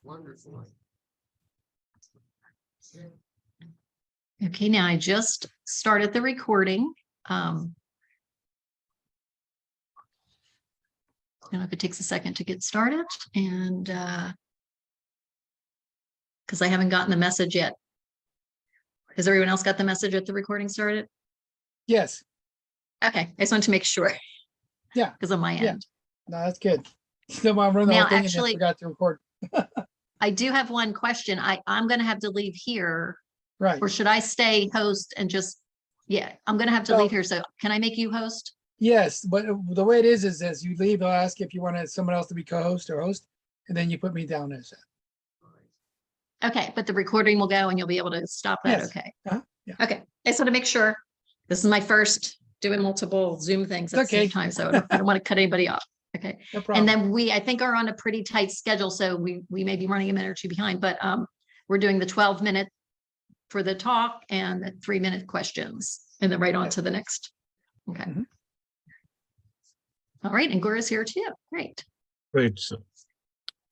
Wonderful. Okay, now I just started the recording. I don't know if it takes a second to get started, and because I haven't gotten the message yet. Has everyone else got the message that the recording started? Yes. Okay, I just wanted to make sure. Yeah. Because on my Yeah. end. No, that's good. Still want to run the Now, whole thing and actually- then forgot to record. I do have one question. I'm going to have to leave here, Right. or should I stay host and just, yeah, I'm going to have to Well- leave here. So can I make you host? Yes, but the way it is as you leave, I'll ask if you want someone else to be co-host or host, and then you put me down as that. Okay, but the recording will go and you'll be able to stop that. Yes. Okay. Yeah. Okay. I just want to make sure. This is my first doing multiple Zoom things at the Okay. same time, so I don't want to cut anybody off. Okay. No problem. And then I think, are on a pretty tight schedule, so we may be running a minute or two behind, but we're doing the 12-minute for the talk and the 3-minute questions, and then right on to the next. Okay. Mhm. All right, and Gora's here too. Great. Great. So,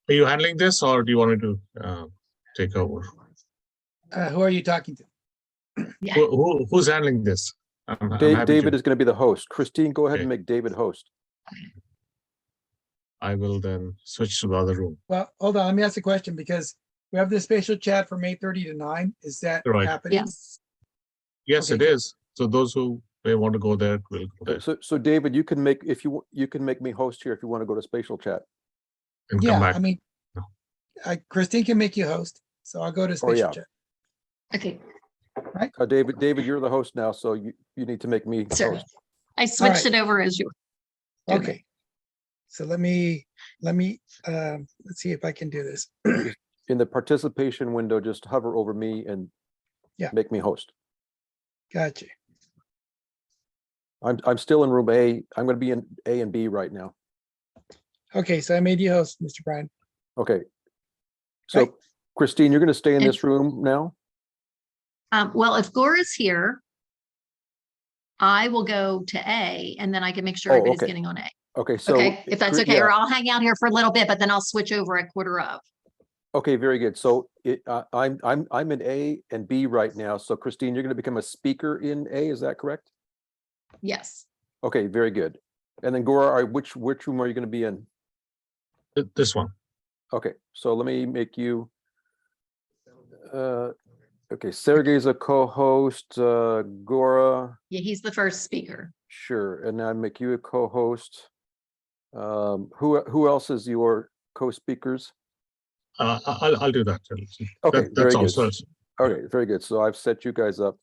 are you handling this, or do you want me to take over? Who are you talking to? Yeah. Who's handling this? I'm happy David to. is going to be the host. Christine, go ahead Okay. and make David host. I will then switch to the other room. Well, hold on. Let me ask a question because we have this spatial chat from 8:30 to 9. Is that Right. happening? Yes. Yes, Okay. it is. So those who may want to go there will go there So David, you can make you can make me host here if you want to go to spatial chat. and come Yeah, back. I mean, No. Christine can make you host, so I'll go to spatial yeah. chat. Okay. David, you're the host now, so you need to make me Sorry. host. I switched right. it over as you. Okay. Okay. So let me let's see if I can do this. In the participation window, just hover over me and Yeah. make me host. Gotcha. I'm still in room A. I'm going to be in A and B right now. Okay, so I made you host, Mr. Brian. Okay. So Right. Christine, you're going to stay in And- this room now? Well, if Gora's here, I will go to A, and then I can make sure Oh, everybody's okay. getting on A. Okay, so Okay, if that's okay, yeah. or I'll hang out here for a little bit, but then I'll switch over at quarter of. Okay, very good. So I'm in A and B right now. So Christine, you're going to become a speaker in A, is that correct? Yes. Okay, very good. And then Gora, which room are you going to be in? This one. Okay, so let me make you. Okay, Sergey's a co-host. Gora, Yeah, he's the first speaker. sure, and I make you a co-host. Who else is your co-speakers? I'll do that. Okay, very That's all. good. So Okay, very good. So I've set you guys up.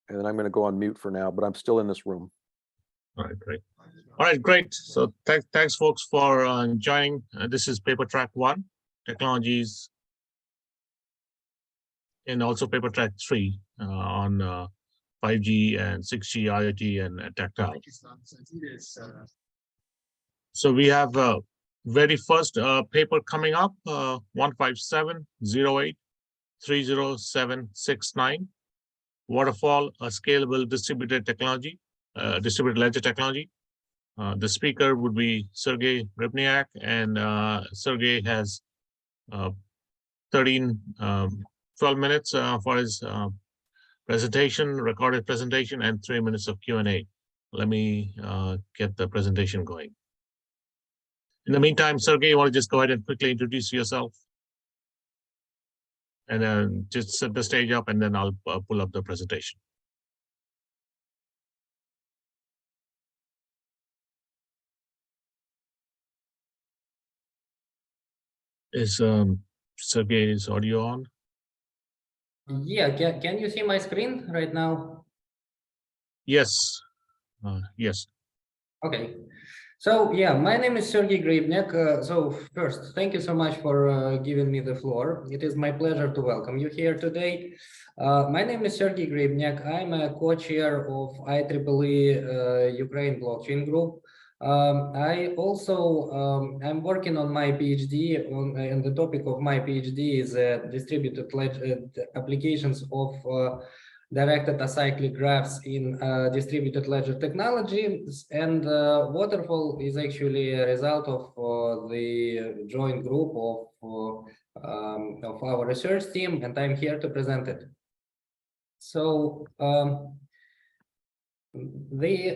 And then I'm going to go on mute for now, but I'm still in this room. all right, great. All right, great. So thanks, folks, for joining. This is Paper Track 1, Technologies, and also Paper Track 3 on 5G and 6G, IoT, and Tactile. So we have very first paper coming up, 15708-30769. Waterfall, a scalable distributed technology, distributed ledger technology. The speaker would be Sergey Rybniak, and Sergey has 12 minutes for his presentation, recorded presentation, and 3 minutes of Q&A. Let me get the presentation going. In the meantime, Sergey, you want to just go ahead and quickly introduce yourself? And then just set the stage up, and then I'll pull up the presentation. Is Sergey's audio on? Yeah, can you see my screen right now? Yes. Yes. Okay. So yeah, my name is Sergey Grybniak. So first, thank you so much for giving me the floor. It is my pleasure to welcome you here today. My name is Sergey Grybniak. I'm a co-chair of IEEE Ukraine Blockchain Group. I also I'm working on my PhD and the topic of my PhD is distributed ledger applications of directed acyclic graphs in distributed ledger technologies, and waterfall is actually a result of the joint group of our research team, and I'm here to present it. So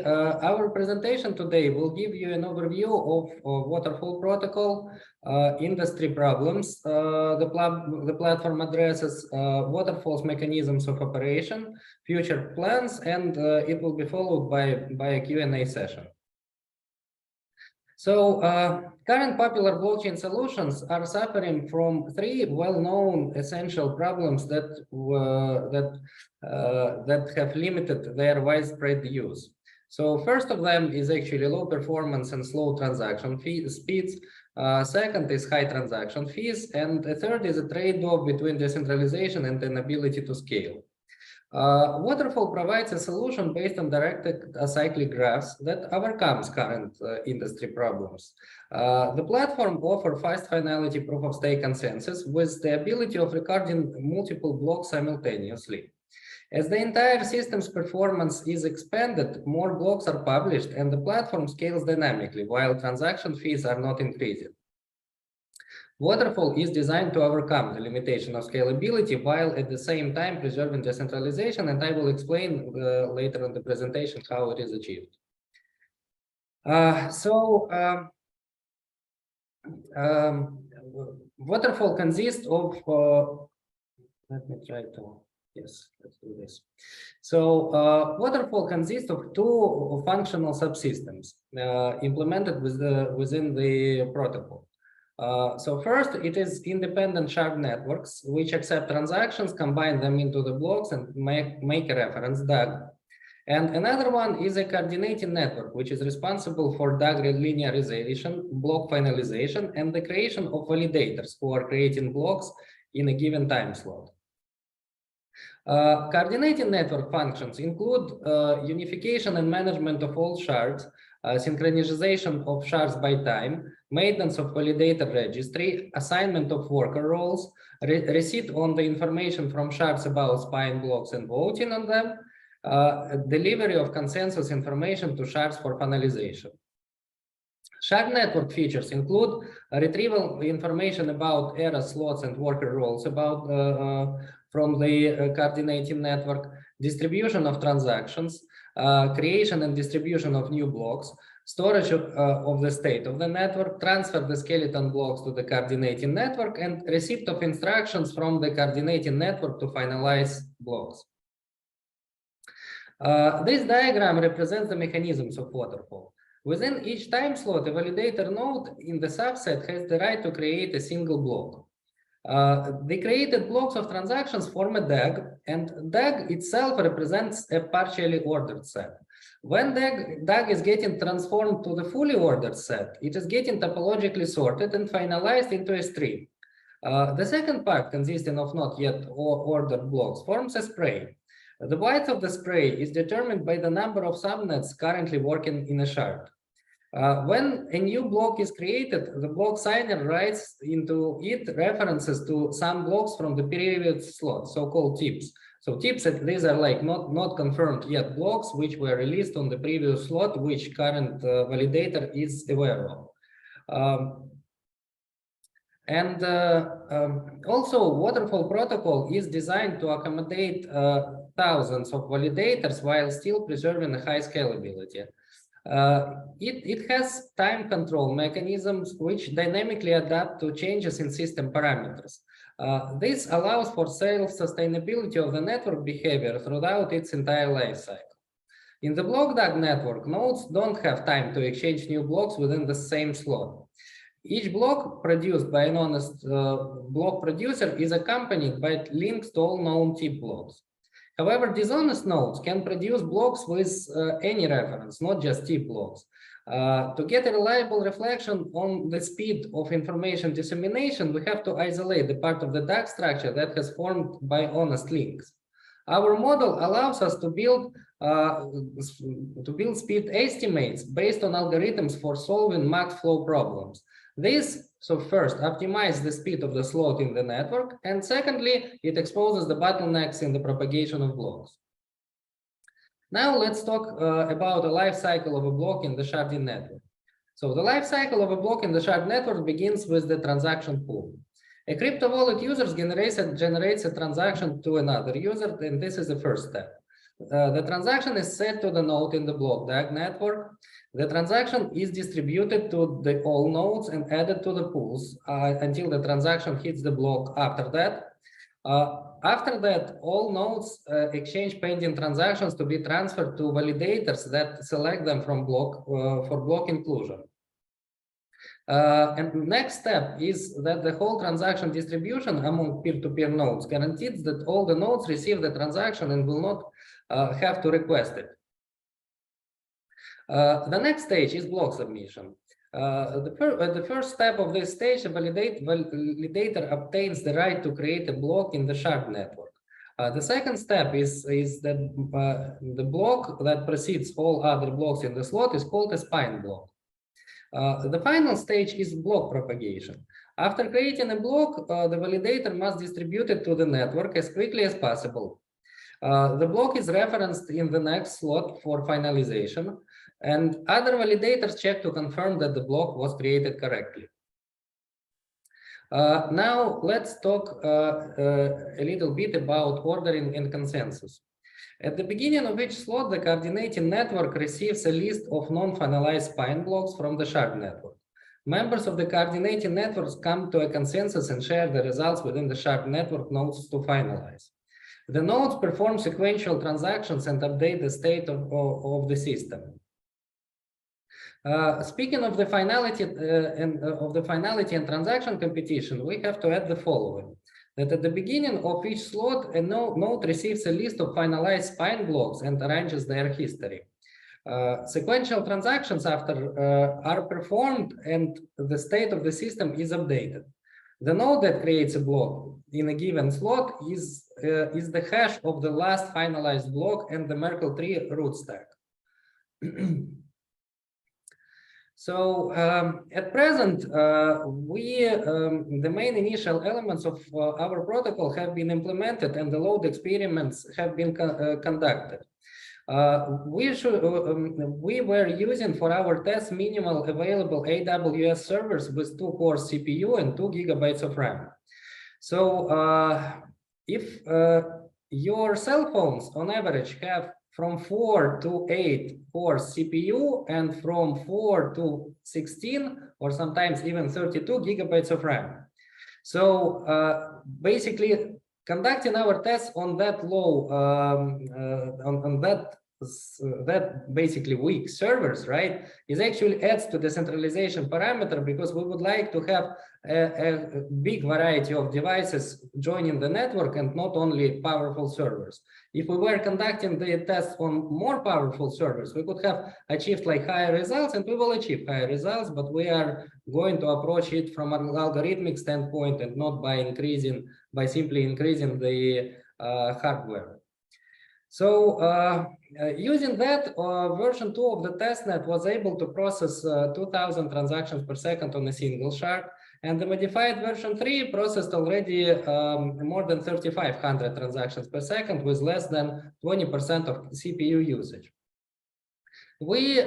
our presentation today will give you an overview of waterfall protocol, industry problems the platform addresses, waterfall's mechanisms of operation, future plans, and it will be followed by a Q&A session. So current popular blockchain solutions are suffering from three well-known essential problems that have limited their widespread use. So first of them is actually low performance and slow transaction speeds. Second is high transaction fees, and the third is a trade-off between decentralization and an ability to scale. Waterfall provides a solution based on directed acyclic graphs that overcomes current industry problems. The platform offers fast finality proof-of-stake consensus with the ability of recording multiple blocks simultaneously. As the entire system's performance is expanded, more blocks are published and the platform scales dynamically while transaction fees are not increasing. Waterfall is designed to overcome the limitation of scalability while at the same time preserving decentralization, and I will explain later in the presentation how it is achieved. Waterfall consists of, let me try to, yes, let's do this. So Waterfall consists of two functional subsystems implemented within the protocol. So first, it is independent shard networks, which accept transactions, combine them into the blocks, and make a reference DAG. And another one is a coordinating network, which is responsible for DAG linearization, block finalization, and the creation of validators who are creating blocks in a given time slot. Coordinating network functions include unification and management of all shards, synchronization of shards by time, maintenance of validator registry, assignment of worker roles, receipt on the information from shards about spine blocks and voting on them, delivery of consensus information to shards for finalization. Shard network features include retrieval information about error slots and worker roles from the coordinating network, distribution of transactions, creation and distribution of new blocks, storage of the state of the network, transfer the skeleton blocks to the coordinating network, and receipt of instructions from the coordinating network to finalize blocks. This diagram represents the mechanisms of waterfall. Within each time slot, a validator node in the subset has the right to create a single block. The created blocks of transactions form a DAG, and DAG itself represents a partially ordered set. When DAG is getting transformed to the fully ordered set, it is getting topologically sorted and finalized into a stream. The second part, consisting of not yet ordered blocks, forms a spray. The width of the spray is determined by the number of subnets currently working in a shard. When a new block is created, the block signer writes into it references to some blocks from the previous slot, so-called tips. So tips, these are like not confirmed yet blocks which were released on the previous slot, which current validator is aware of. Also, Waterfall protocol is designed to accommodate thousands of validators while still preserving a high scalability. It has time control mechanisms which dynamically adapt to changes in system parameters. This allows for self-sustainability of the network behavior throughout its entire life cycle. In the block DAG network, nodes don't have time to exchange new blocks within the same slot. Each block produced by an honest block producer is accompanied by links to all known tip blocks. However, dishonest nodes can produce blocks with any reference, not just tip blocks. To get a reliable reflection on the speed of information dissemination, we have to isolate the part of the DAG structure that has formed by honest links. Our model allows us to build speed estimates based on algorithms for solving max flow problems. So first, optimize the speed of the slot in the network, and secondly, it exposes the bottlenecks in the propagation of blocks. Now let's talk about the life cycle of a block in the sharding network. So the life cycle of a block in the shard network begins with the transaction pool. A crypto wallet user generates a transaction to another user, and this is the first step. The transaction is set to the node in the block DAG network. The transaction is distributed to all nodes and added to the pools until the transaction hits the block. After that, all nodes exchange pending transactions to be transferred to validators that select them from block for block inclusion. And the next step is that the whole transaction distribution among peer-to-peer nodes guarantees that all the nodes receive the transaction and will not have to request it. The next stage is block submission. The first step of this stage, the validator obtains the right to create a block in the shard network. The second step is that the block that precedes all other blocks in the slot is called a spine block. The final stage is block propagation. After creating a block, the validator must distribute it to the network as quickly as possible. The block is referenced in the next slot for finalization, and other validators check to confirm that the block was created correctly. Now let's talk a little bit about ordering and consensus. At the beginning of each slot, the coordinating network receives a list of non-finalized spine blocks from the shard network. Members of the coordinating networks come to a consensus and share the results within the shard network nodes to finalize. The nodes perform sequential transactions and update the state of the system. Speaking of the finality and transaction competition, we have to add the following: that at the beginning of each slot, a node receives a list of finalized spine blocks and arranges their history. Sequential transactions are performed and the state of the system is updated. The node that creates a block in a given slot is the hash of the last finalized block and the Merkle tree root stack. So at present, the main initial elements of our protocol have been implemented and the load experiments have been conducted. We were using for our tests minimal available AWS servers with 2-core CPU and 2 GB of RAM. So if your cell phones on average have from 4 to 8 core CPU and from 4 to 16 or sometimes even 32 GB of RAM. So basically conducting our tests on that low, on that basically weak servers, right, is actually adds to the centralization parameter, because we would like to have a big variety of devices joining the network and not only powerful servers. If we were conducting the tests on more powerful servers, we could have achieved like higher results, and we will achieve higher results, but we are going to approach it from an algorithmic standpoint and not by simply increasing the hardware. So using that, version 2 of the testnet was able to process 2000 transactions per second on a single shard, and the modified version 3 processed already more than 3500 transactions per second with less than 20% of CPU usage. We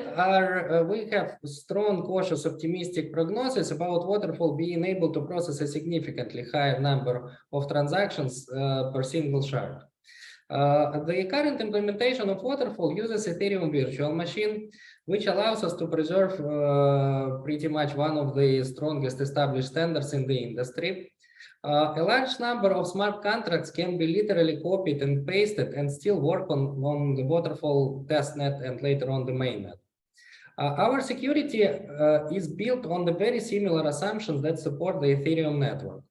have strong, cautious, optimistic prognosis about Waterfall being able to process a significantly higher number of transactions per single shard. The current implementation of Waterfall uses Ethereum virtual machine, which allows us to preserve pretty much one of the strongest established standards in the industry. A large number of smart contracts can be literally copied and pasted and still work on the Waterfall testnet and later on the mainnet. Our security is built on the very similar assumptions that support the Ethereum network.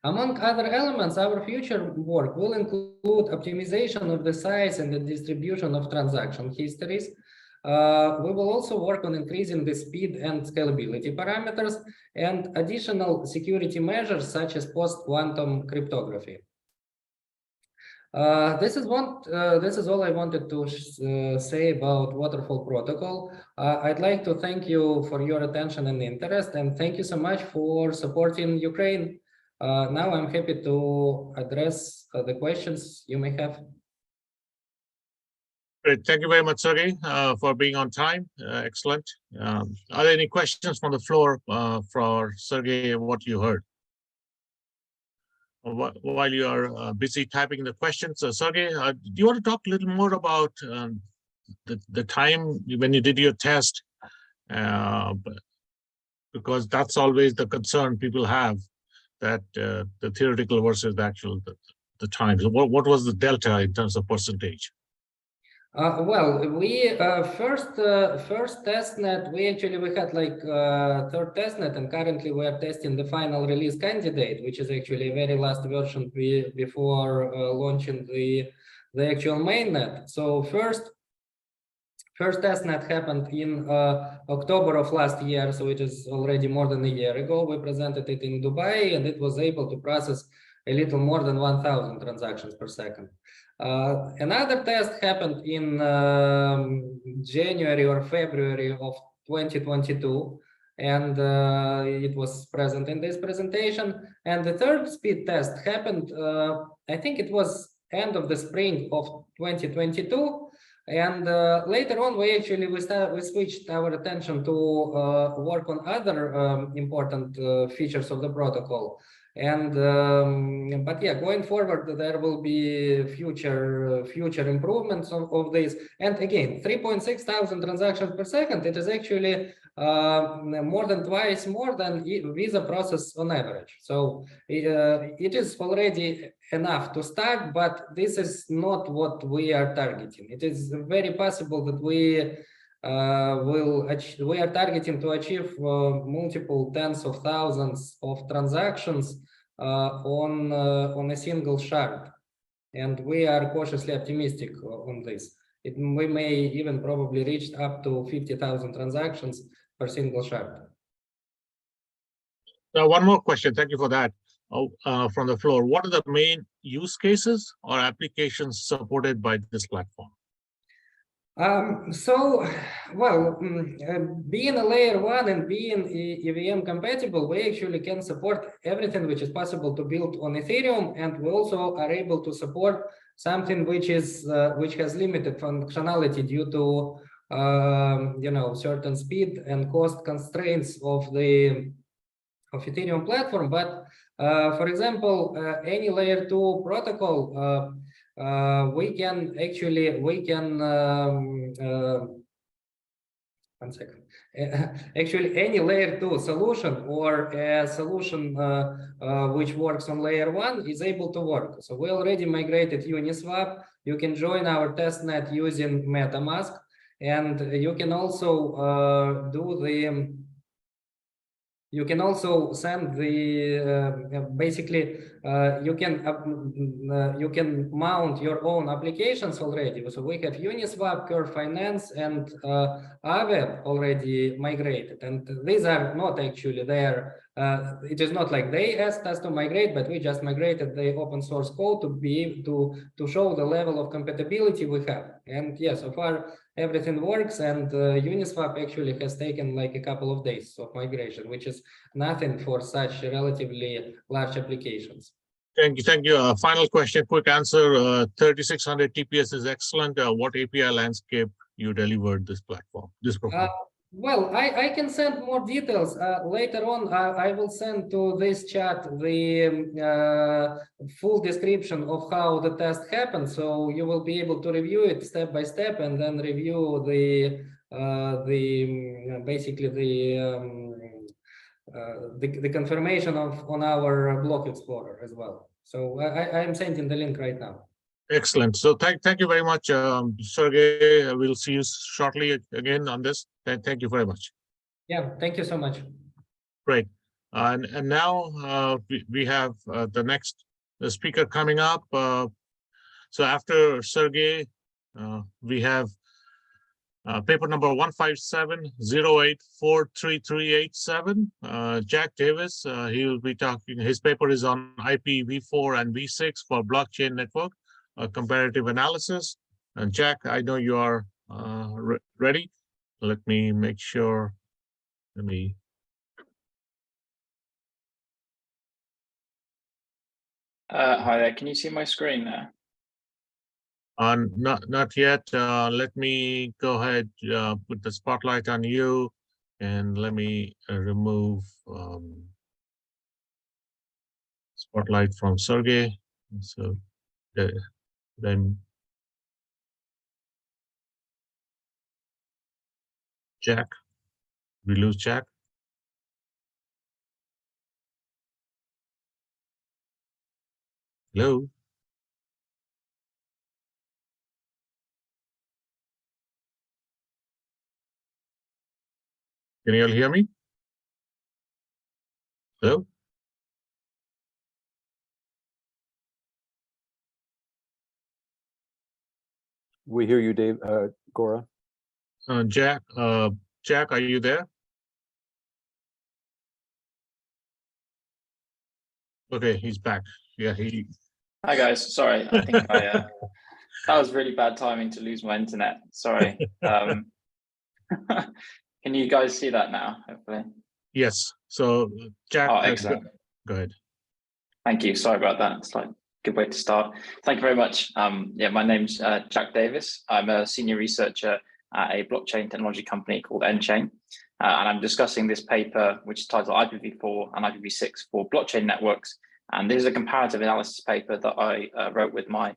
Among other elements, our future work will include optimization of the size and the distribution of transaction histories. We will also work on increasing the speed and scalability parameters and additional security measures such as post-quantum cryptography. This is all I wanted to say about Waterfall protocol. I'd like to thank you for your attention and interest, and thank you so much for supporting Ukraine. Now I'm happy to address the questions you may have. Great. Thank you very much, Sergey, for being on time. Excellent. Are there any questions from the floor for Sergey, what you heard? While you are busy typing the questions, Sergey, do you want to talk a little more about the time when you did your test? Because that's always the concern people have, that the theoretical versus the actual the time. So what was the delta in terms of percentage? Well, we first testnet, we had like third testnet, and currently we are testing the final release candidate, which is actually a very last version before launching the actual mainnet. So first testnet happened in October of last year, so it is already more than a year ago. We presented it in Dubai, and it was able to process a little more than 1,000 transactions per second. Another test happened in January or February of 2022, and it was present in this presentation. And the third speed test happened, I think it was end of the spring of 2022. And later on, we switched our attention to work on other important features of the protocol. And but yeah, going forward, there will be future improvements of this. And again, 3.6 thousand transactions per second. It is actually more than twice more than Visa process on average. So it is already enough to start, but this is not what we are targeting. It is very possible that we are targeting to achieve multiple tens of thousands of transactions on a single shard, and we are cautiously optimistic on this. We may even probably reach up to 50,000 transactions per single shard. Now, one more question. Thank you for that. From the floor, what are the main use cases or applications supported by this platform? Being a layer 1 and being EVM compatible, we actually can support everything which is possible to build on Ethereum, and we also are able to support something which has limited functionality due to certain speed and cost constraints of Ethereum platform. But for example, any layer 2 protocol, we can one second. Actually, any layer 2 solution or a solution which works on layer 1 is able to work. So we already migrated Uniswap. You can join our testnet using MetaMask, and you can also you can also send the basically you can mount your own applications already. So we have Uniswap, Curve Finance, and Aave already migrated, and these are not actually there. It is not like they asked us to migrate, but we just migrated the open source code to be to show the level of compatibility we have. And yeah, so far everything works, and Uniswap actually has taken like a couple of days of migration, which is nothing for such relatively large applications. Thank you. Thank you. Final question, quick answer. 3600 TPS is excellent. What API landscape you delivered this platform, this profile? Well, I can send more details later on. I will send to this chat the full description of how the test happened, so you will be able to review it step by step, and then review basically the confirmation on our block explorer as well. So I am sending the link right now. Excellent. So thank you very much, Sergey. We'll see you shortly again on this. Thank you very much. Yeah, thank you so much. Great. And now we have the next speaker coming up. So after Sergey, we have paper number 15708433387. Jack Davis, he will be talking. His paper is on IPv4 and v6 for blockchain network comparative analysis. And Jack, I know you are ready. Let me make sure. Let me. Hi there. Can you see my screen there? Not yet. Let me go ahead, put the spotlight on you, and let me remove spotlight from Sergey. So then Jack, we lose Jack. Hello. Can you all hear me? Hello? We hear you, Dave, Gora. Jack, are you there? Okay, he's back. Yeah, Hi guys, sorry, I think that was really bad timing to lose my internet. Sorry. Can you guys see that now? Hopefully. yes. So Jack, Oh, excellent. Go ahead. Thank you. Sorry about that. It's like a good way to start. Thank you very much. Yeah, my name's Jack Davis. I'm a senior researcher at a blockchain technology company called nChain. And I'm discussing this paper, which is titled IPv4 and IPv6 for blockchain networks. And this is a comparative analysis paper that I wrote with my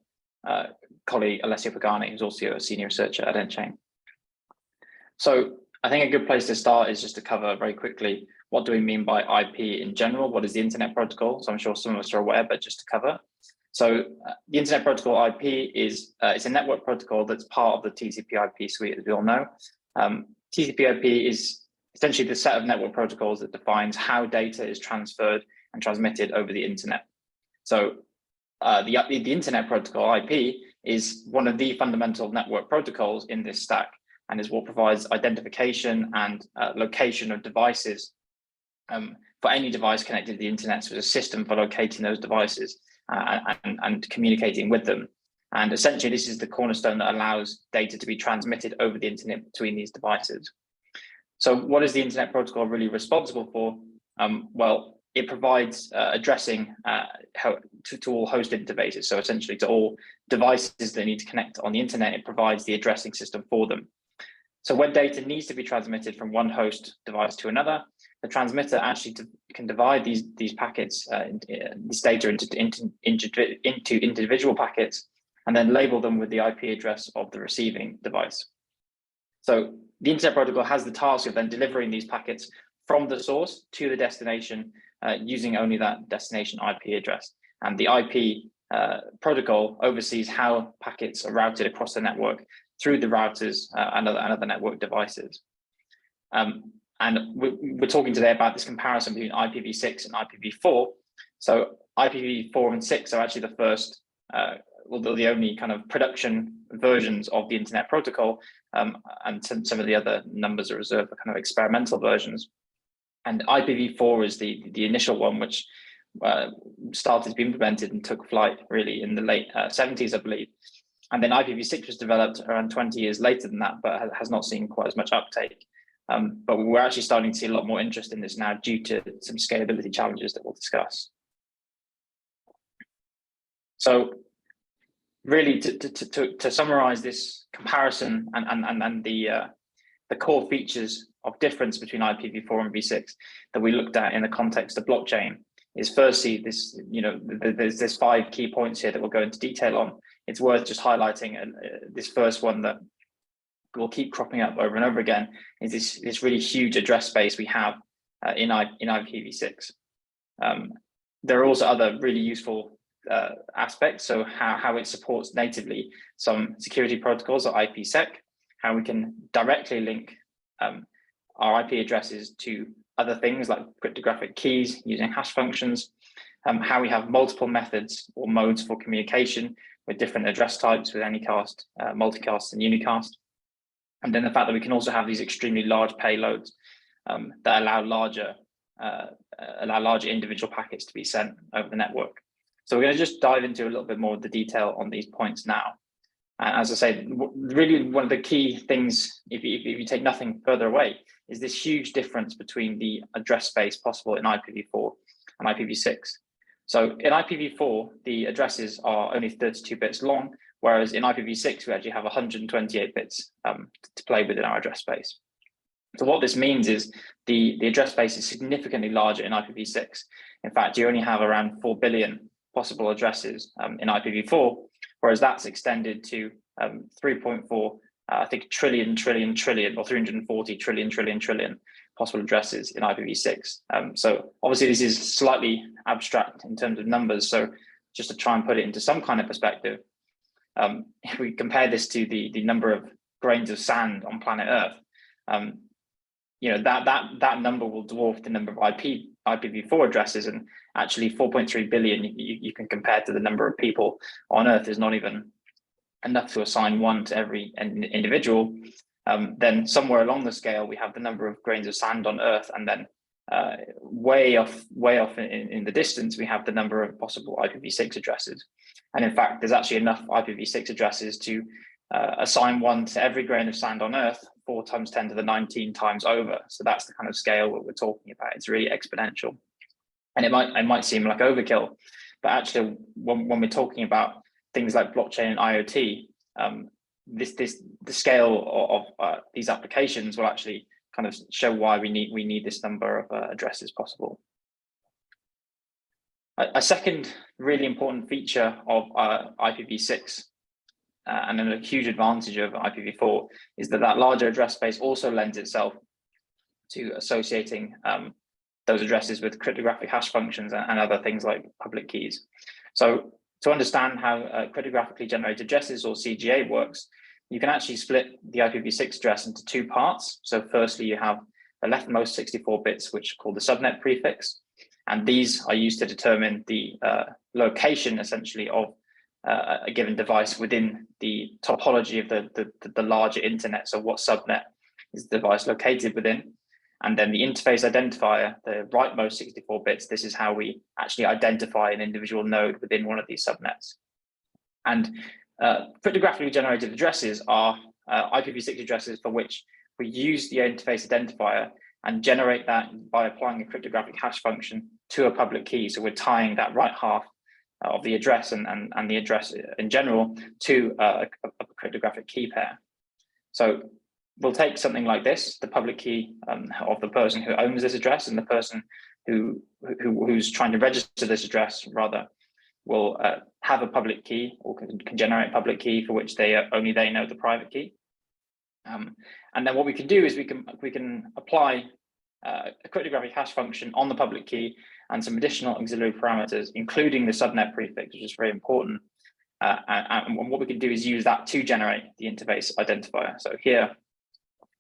colleague, Alessio Pagani, who's also a senior researcher at nChain. So I think a good place to start is just to cover very quickly, what do we mean by IP in general? What is the internet protocol? So I'm sure some of us are aware, but just to cover. So the internet protocol IP is it's a network protocol that's part of the TCP/IP suite, as we all know. TCP/IP is essentially the set of network protocols that defines how data is transferred and transmitted over the internet. So the internet protocol IP is one of the fundamental network protocols in this stack, and is what provides identification and location of devices for any device connected to the internet. So it's a system for locating those devices and communicating with them. And essentially, this is the cornerstone that allows data to be transmitted over the internet between these devices. So what is the internet protocol really responsible for? Well, it provides addressing to all host interfaces. So essentially to all devices that need to connect on the internet, it provides the addressing system for them. So when data needs to be transmitted from one host device to another, the transmitter actually can divide these packets, this data into individual packets, and then label them with the IP address of the receiving device. So the internet protocol has the task of then delivering these packets from the source to the destination using only that destination IP address. And the IP protocol oversees how packets are routed across the network through the routers and other network devices. And we're talking today about this comparison between IPv6 and IPv4. So IPv4 and 6 are actually the first, although the only kind of production versions of the internet protocol, and some of the other numbers are reserved for kind of experimental versions. And IPv4 is the initial one, which started to be implemented and took flight really in the late 70s, I believe. And then IPv6 was developed around 20 years later than that, but has not seen quite as much uptake. But we're actually starting to see a lot more interest in this now due to some scalability challenges that we'll discuss. So really to summarize this comparison and the core features of difference between IPv4 and v6 that we looked at in the context of blockchain is firstly this, there's 5 key points here that we'll go into detail on. It's worth just highlighting this first one that will keep cropping up over and over again is this really huge address space we have in IPv6. There are also other really useful aspects. So how it supports natively some security protocols or IPsec, how we can directly link our IP addresses to other things like cryptographic keys using hash functions, how we have multiple methods or modes for communication with different address types with anycast, multicast and unicast. And then the fact that we can also have these extremely large payloads that allow larger individual packets to be sent over the network. So we're going to just dive into a little bit more of the detail on these points now. And as I say, really one of the key things, if you take nothing further away, is this huge difference between the address space possible in IPv4 and IPv6. So in IPv4, the addresses are only 32 bits long, whereas in IPv6, we actually have 128 bits to play with in our address space. So what this means is the address space is significantly larger in IPv6. In fact, you only have around 4 billion possible addresses in IPv4, whereas that's extended to 3.4, I think, trillion, or 340 trillion possible addresses in IPv6. So obviously this is slightly abstract in terms of numbers. So just to try and put it into some kind of perspective, if we compare this to the number of grains of sand on planet Earth, you know, that number will dwarf the number of IPv4 addresses, and actually 4.3 billion you can compare to the number of people on Earth is not even enough to assign one to every individual. Then somewhere along the scale, we have the number of grains of sand on Earth, and then way off in the distance, we have the number of possible IPv6 addresses. And in fact, there's actually enough IPv6 addresses to assign one to every grain of sand on Earth 4 times 10 to the 19 times over. So that's the kind of scale that we're talking about. It's really exponential. And it might seem like overkill, but actually when we're talking about things like blockchain and IoT, the scale of these applications will actually kind of show why we need this number of addresses possible. A second really important feature of IPv6 and a huge advantage of IPv4 is that larger address space also lends itself to associating those addresses with cryptographic hash functions and other things like public keys. So to understand how cryptographically generated addresses, or CGA, works, you can actually split the IPv6 address into 2 parts. So firstly, you have the leftmost 64 bits, which are called the subnet prefix. And these are used to determine the location, essentially, of a given device within the topology of the larger internet. So what subnet is the device located within? And then the interface identifier, the rightmost 64 bits, this is how we actually identify an individual node within one of these subnets. And cryptographically generated addresses are IPv6 addresses for which we use the interface identifier and generate that by applying a cryptographic hash function to a public key. So we're tying that right half of the address and the address in general to a cryptographic key pair. So we'll take something like this, the public key of the person who owns this address, and the person who's trying to register this address, rather, will have a public key, or can generate a public key for which only they know the private key. And then what we can do is we can apply a cryptographic hash function on the public key and some additional auxiliary parameters, including the subnet prefix, which is very important. And what we can do is use that to generate the interface identifier. So here,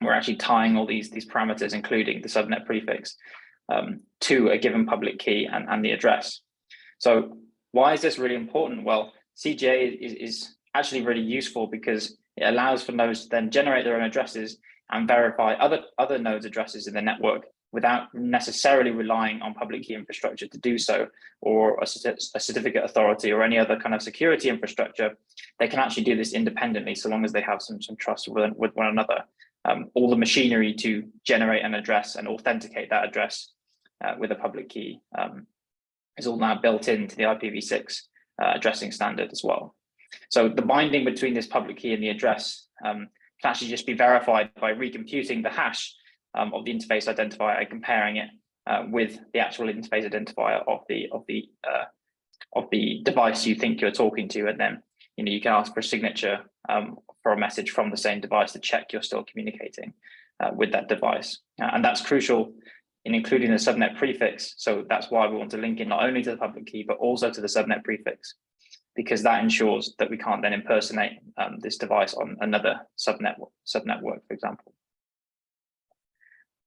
we're actually tying all these parameters, including the subnet prefix, to a given public key and the address. So why is this really important? Well, CGA is actually really useful because it allows for nodes to then generate their own addresses and verify other nodes' addresses in the network without necessarily relying on public key infrastructure to do so, or a certificate authority or any other kind of security infrastructure. They can actually do this independently, so long as they have some trust with one another. All the machinery to generate an address and authenticate that address with a public key is all now built into the IPv6 addressing standard as well. So the binding between this public key and the address can actually just be verified by recomputing the hash of the interface identifier and comparing it with the actual interface identifier of the device you think you're talking to, and then you can ask for a signature for a message from the same device to check you're still communicating with that device. And that's crucial in including the subnet prefix. So that's why we want to link it not only to the public key, but also to the subnet prefix, because that ensures that we can't then impersonate this device on another subnetwork, for example.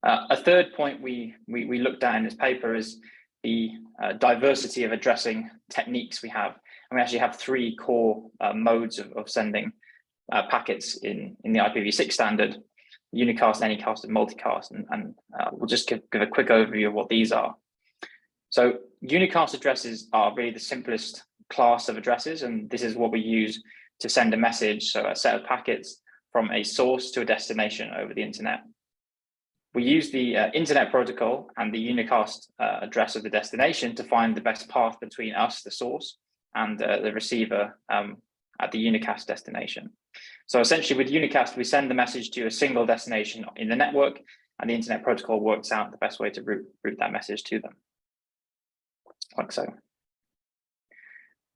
A third point we looked at in this paper is the diversity of addressing techniques we have. And we actually have 3 core modes of sending packets in the IPv6 standard: unicast, anycast, and multicast. And we'll just give a quick overview of what these are. So unicast addresses are really the simplest class of addresses, and this is what we use to send a message, so a set of packets from a source to a destination over the internet. We use the internet protocol and the unicast address of the destination to find the best path between us, the source, and the receiver at the unicast destination. So essentially with unicast, we send the message to a single destination in the network, and the internet protocol works out the best way to route that message to them, like so.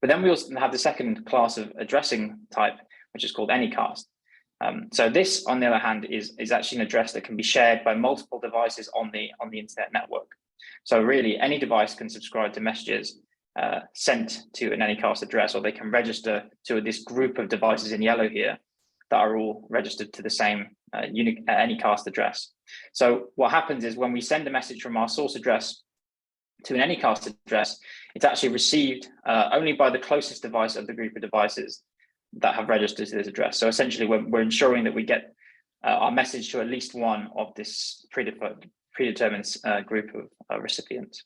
But then we also have the second class of addressing type, which is called anycast. So this, on the other hand, is actually an address that can be shared by multiple devices on the internet network. So really, any device can subscribe to messages sent to an anycast address, or they can register to this group of devices in yellow here that are all registered to the same unique anycast address. So what happens is when we send a message from our source address to an anycast address, it's actually received only by the closest device of the group of devices that have registered to this address. So essentially, we're ensuring that we get our message to at least one of this predetermined group of recipients.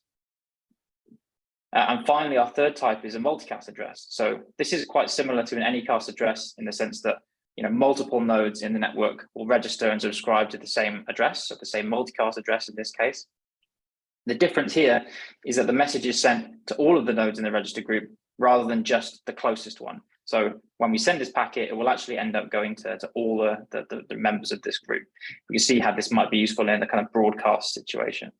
And finally, our third type is a multicast address. So this is quite similar to an anycast address in the sense that multiple nodes in the network will register and subscribe to the same address, so the same multicast address in this case. The difference here is that the message is sent to all of the nodes in the register group rather than just the closest one. So when we send this packet, it will actually end up going to all the members of this group. You can see how this might be useful in a kind of broadcast situation.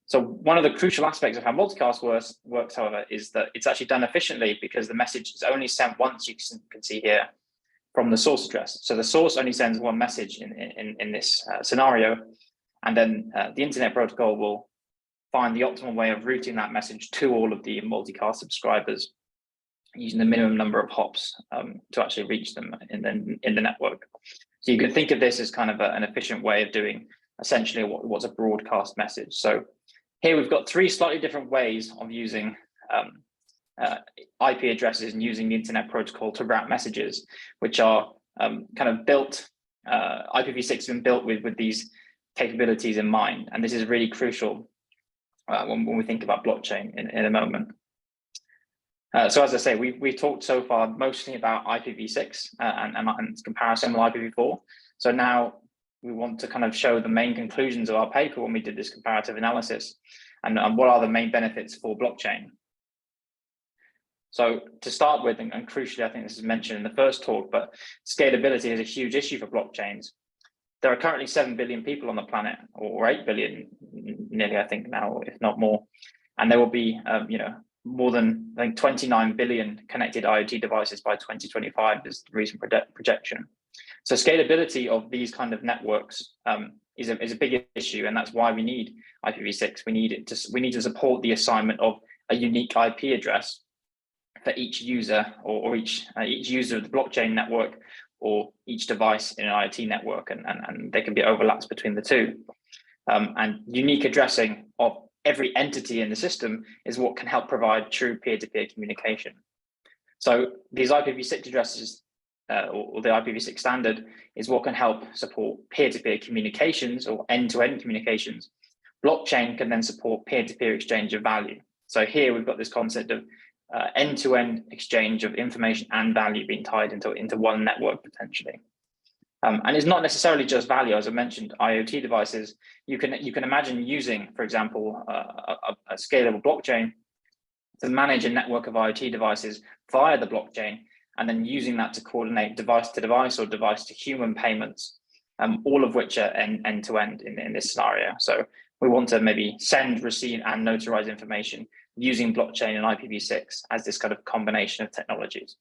So one of the crucial aspects of how multicast works, however, is that it's actually done efficiently because the message is only sent once, you can see here, from the source address. So the source only sends one message in this scenario, and then the internet protocol will find the optimal way of routing that message to all of the multicast subscribers using the minimum number of hops to actually reach them in the network. So you can think of this as kind of an efficient way of doing essentially what's a broadcast message. So here we've got three slightly different ways of using IP addresses and using the internet protocol to route messages, which are kind of built, IPv6 has been built with these capabilities in mind. And this is really crucial when we think about blockchain in a moment. So as I say, we've talked so far mostly about IPv6 and its comparison with IPv4. So now we want to kind of show the main conclusions of our paper when we did this comparative analysis and what are the main benefits for blockchain. So to start with, and crucially, I think this is mentioned in the first talk, but scalability is a huge issue for blockchains. There are currently 7 billion people on the planet, or 8 billion, nearly, I think now, if not more. And there will be, more than, I think, 29 billion connected IoT devices by 2025 is the recent projection. So scalability of these kind of networks is a big issue, and that's why we need IPv6. We need to support the assignment of a unique IP address for each user or each user of the blockchain network or each device in an IoT network, and there can be overlaps between the two. And unique addressing of every entity in the system is what can help provide true peer-to-peer communication. So these IPv6 addresses or the IPv6 standard is what can help support peer-to-peer communications or end-to-end communications. Blockchain can then support peer-to-peer exchange of value. So here we've got this concept of end-to-end exchange of information and value being tied into one network potentially. And it's not necessarily just value, as I mentioned, IoT devices. You can imagine using, for example, a scalable blockchain to manage a network of IoT devices via the blockchain, and then using that to coordinate device to device or device to human payments, all of which are end-to-end in this scenario. So we want to maybe send, receive, and notarize information using blockchain and IPv6 as this kind of combination of technologies.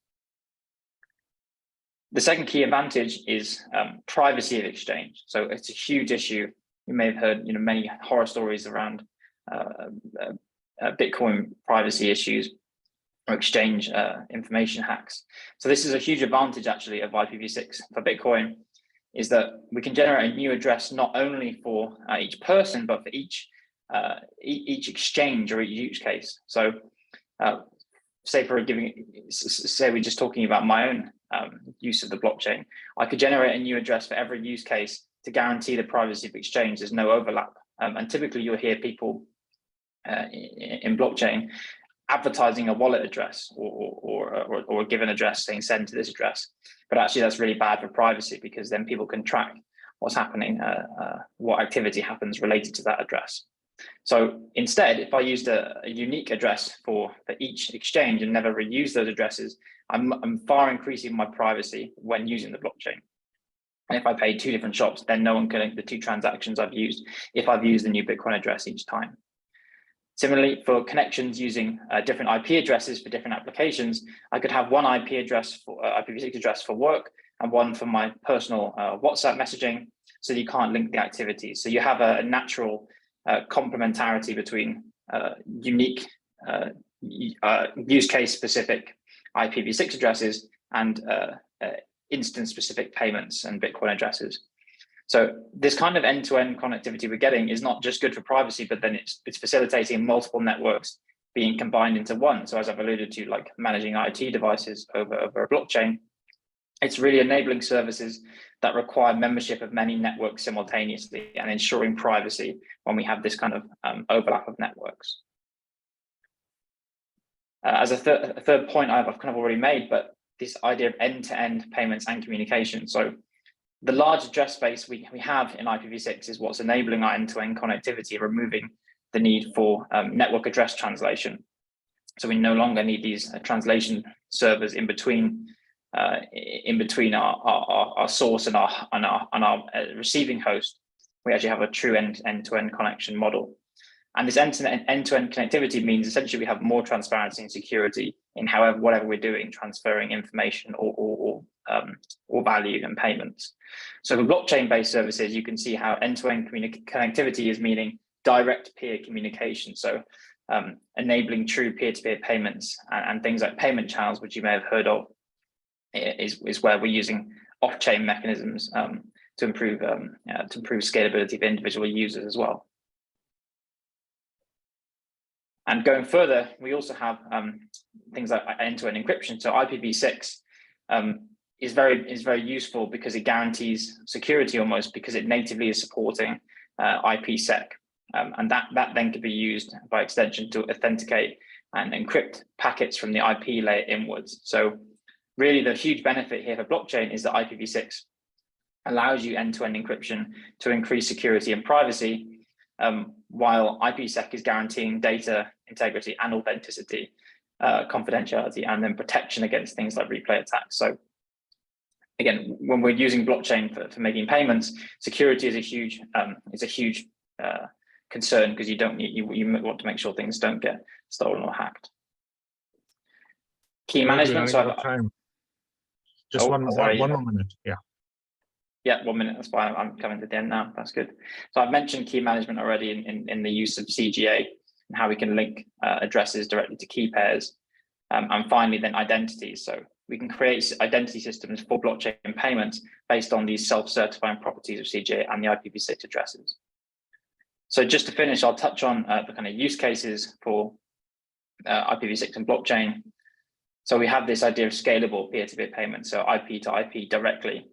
The second key advantage is privacy of exchange. So it's a huge issue. You may have heard many horror stories around Bitcoin privacy issues or exchange information hacks. So this is a huge advantage actually of IPv6 for Bitcoin, is that we can generate a new address not only for each person, but for each exchange or each use case. So say we're just talking about my own use of the blockchain, I could generate a new address for every use case to guarantee the privacy of exchange. There's no overlap. And typically you'll hear people in blockchain advertising a wallet address or a given address saying send to this address. But actually that's really bad for privacy, because then people can track what's happening, what activity happens related to that address. So instead, if I used a unique address for each exchange and never reuse those addresses, I'm far increasing my privacy when using the blockchain. And if I pay two different shops, then no one can link the two transactions I've used if I've used the new Bitcoin address each time. Similarly, for connections using different IP addresses for different applications, I could have one IP address for IPv6 address for work and one for my personal WhatsApp messaging, so that you can't link the activities. So you have a natural complementarity between unique use case specific IPv6 addresses and instance specific payments and Bitcoin addresses. So this kind of end-to-end connectivity we're getting is not just good for privacy, but then it's facilitating multiple networks being combined into one. So as I've alluded to, like managing IoT devices over a blockchain, it's really enabling services that require membership of many networks simultaneously and ensuring privacy when we have this kind of overlap of networks. As a third point I've kind of already made, but this idea of end-to-end payments and communication. So the large address space we have in IPv6 is what's enabling our end-to-end connectivity, removing the need for network address translation. So we no longer need these translation servers in between our source and our receiving host. We actually have a true end-to-end connection model. And this end-to-end connectivity means essentially we have more transparency and security in whatever we're doing, transferring information or value and payments. So for blockchain-based services, you can see how end-to-end connectivity is meaning direct peer communication. So enabling true peer-to-peer payments and things like payment channels, which you may have heard of, is where we're using off-chain mechanisms to improve scalability of individual users as well. And going further, we also have things like end-to-end encryption. So IPv6 is very useful because it guarantees security almost, because it natively is supporting IPsec. And that then could be used by extension to authenticate and encrypt packets from the IP layer inwards. So really the huge benefit here for blockchain is that IPv6 allows you end-to-end encryption to increase security and privacy, while IPsec is guaranteeing data integrity and authenticity, confidentiality, and then protection against things like replay attacks. So again, when we're using blockchain for making payments, security is a huge concern, because you want to make sure things don't get stolen or hacked. Key management. So time. Just one more minute. Yeah. Yeah, 1 minute. That's why I'm coming to the end now. That's good. So I've mentioned key management already in the use of CGA and how we can link addresses directly to key pairs. And finally, then identities. So we can create identity systems for blockchain payments based on these self-certifying properties of CGA and the IPv6 addresses. So just to finish, I'll touch on the kind of use cases for IPv6 and blockchain. So we have this idea of scalable peer-to-peer payments, so IP to IP directly.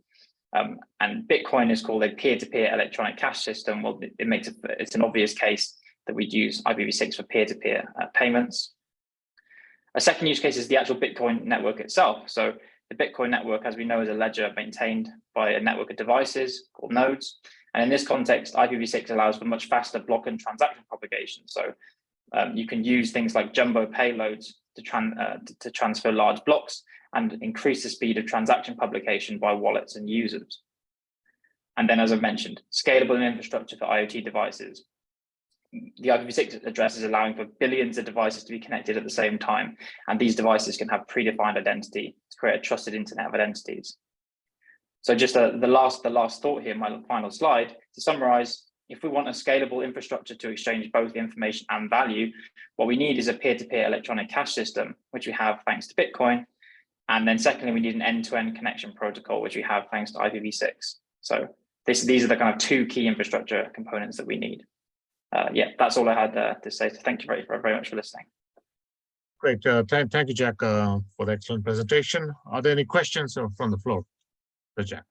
And Bitcoin is called a peer-to-peer electronic cash system. Well, it's an obvious case that we'd use IPv6 for peer-to-peer payments. A second use case is the actual Bitcoin network itself. So the Bitcoin network, as we know, is a ledger maintained by a network of devices called nodes. And in this context, IPv6 allows for much faster block and transaction propagation. So you can use things like jumbo payloads to transfer large blocks and increase the speed of transaction publication by wallets and users. And then, as I mentioned, scalable infrastructure for IoT devices. The IPv6 address is allowing for billions of devices to be connected at the same time, and these devices can have predefined identity to create a trusted internet of identities. So just the last thought here, my final slide, to summarize, if we want a scalable infrastructure to exchange both information and value, what we need is a peer-to-peer electronic cash system, which we have thanks to Bitcoin. And then secondly, we need an end-to-end connection protocol, which we have thanks to IPv6. So these are the kind of two key infrastructure components that we need. Yeah, that's all I had to say. So thank you very much for listening. Great. Thank you, Jack, for the excellent presentation. Are there any questions from the floor for Jack?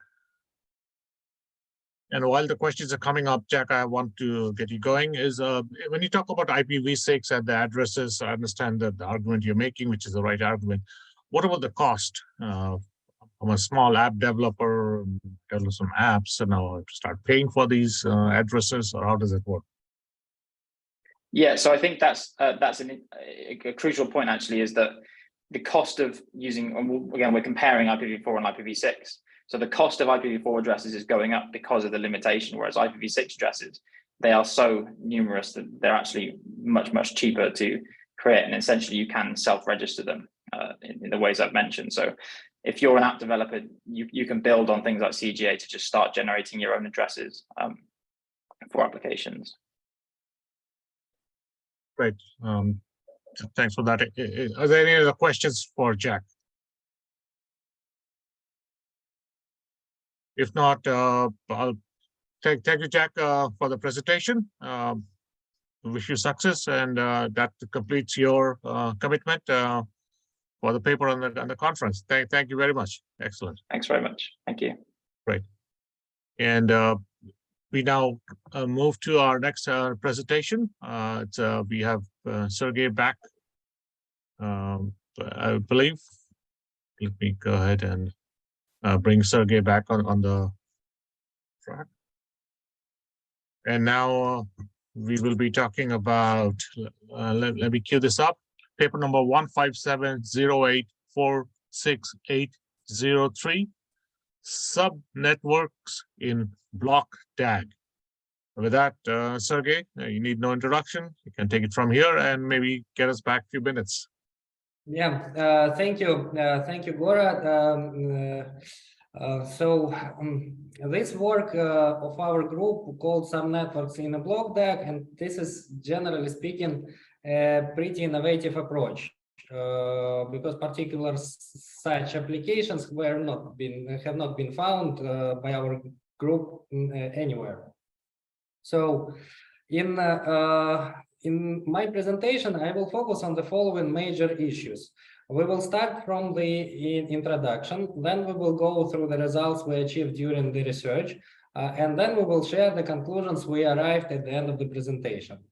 And while the questions are coming up, Jack, I want to get you going. Is when you talk about IPv6 and the addresses, I understand that the argument you're making, which is the right argument. What about the cost? I'm a small app developer, develop some apps, and I'll start paying for these addresses, or how does it work? Yeah, so I think that's a crucial point actually, is that the cost of using, again, we're comparing IPv4 and IPv6. So the cost of IPv4 addresses is going up because of the limitation, whereas IPv6 addresses, they are so numerous that they're actually much, much cheaper to create. And essentially you can self-register them in the ways I've mentioned. So if you're an app developer, you can build on things like CGA to just start generating your own addresses for applications. Great. Thanks for that. Are there any other questions for Jack? If not, I'll thank you, Jack, for the presentation. Wish you success, and that completes your commitment for the paper on the conference. Thank you very much. Excellent. Thanks very much. Thank you. Great. And we now move to our next presentation. We have Sergey back, I believe. Let me go ahead and bring Sergey back on the track. And now we will be talking about, let me cue this up, paper number 157084683, subnetworks in block DAG. With that, Sergey, you need no introduction. You can take it from here and maybe get us back a few minutes. Yeah, thank you, Gorat. This work of our group called subnetworks in a block DAG, and this is generally speaking a pretty innovative approach because particular such applications have not been found by our group anywhere. So in my presentation, I will focus on the following major issues. We will start from the introduction, then we will go through the results we achieved during the research, and then we will share the conclusions we arrived at the end of the presentation.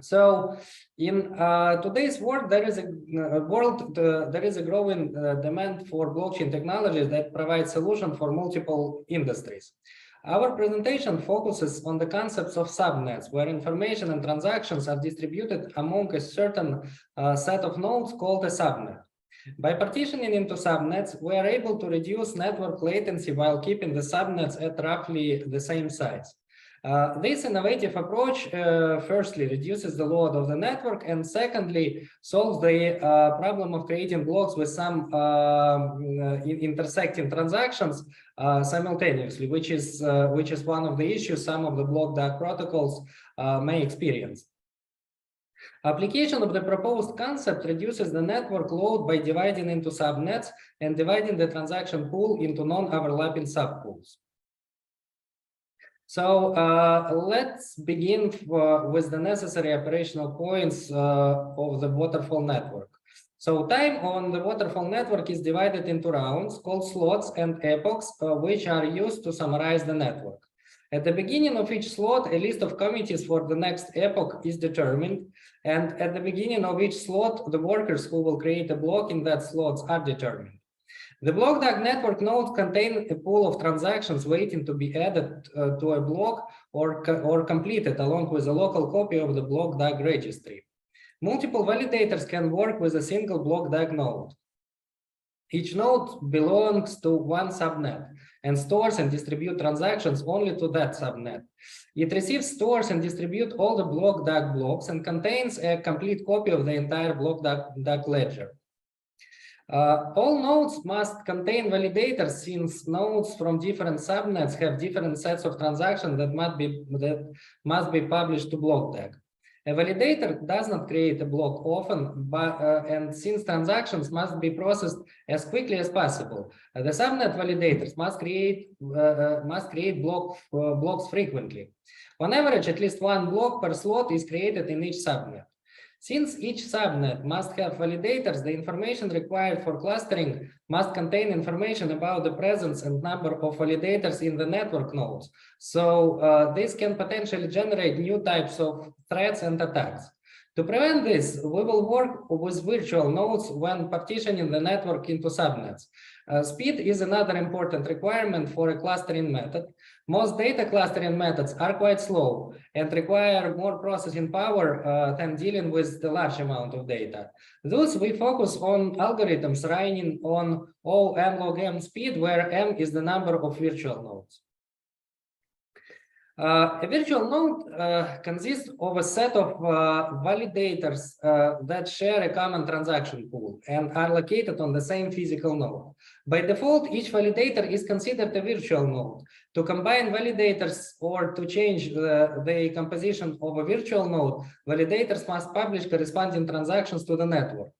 So in today's world, there is a growing demand for blockchain technologies that provide solutions for multiple industries. Our presentation focuses on the concepts of subnets, where information and transactions are distributed among a certain set of nodes called a subnet. By partitioning into subnets, we are able to reduce network latency while keeping the subnets at roughly the same size. This innovative approach, firstly, reduces the load of the network, and secondly, solves the problem of creating blocks with some intersecting transactions simultaneously, which is one of the issues some of the block DAG protocols may experience. Application of the proposed concept reduces the network load by dividing into subnets and dividing the transaction pool into non-overlapping subpools. So let's begin with the necessary operational points of the waterfall network. So time on the waterfall network is divided into rounds called slots and epochs, which are used to summarize the network. At the beginning of each slot, a list of committees for the next epoch is determined. And at the beginning of each slot, the workers who will create a block in that slot are determined. The block DAG network nodes contain a pool of transactions waiting to be added to a block or completed along with a local copy of the block DAG registry. Multiple validators can work with a single block DAG node. Each node belongs to one subnet and stores and distributes transactions only to that subnet. It receives, stores, and distributes all the block DAG blocks and contains a complete copy of the entire block DAG ledger. All nodes must contain validators, since nodes from different subnets have different sets of transactions that must be published to block DAG. A validator does not create a block often, and since transactions must be processed as quickly as possible, the subnet validators must create blocks frequently. On average, at least one block per slot is created in each subnet. Since each subnet must have validators, the information required for clustering must contain information about the presence and number of validators in the network nodes. So this can potentially generate new types of threats and attacks. To prevent this, we will work with virtual nodes when partitioning the network into subnets. Speed is another important requirement for a clustering method. Most data clustering methods are quite slow and require more processing power than dealing with the large amount of data. Thus, we focus on algorithms running on O m log m speed, where m is the number of virtual nodes. A virtual node consists of a set of validators that share a common transaction pool and are located on the same physical node. By default, each validator is considered a virtual node. To combine validators or to change the composition of a virtual node, validators must publish corresponding transactions to the network.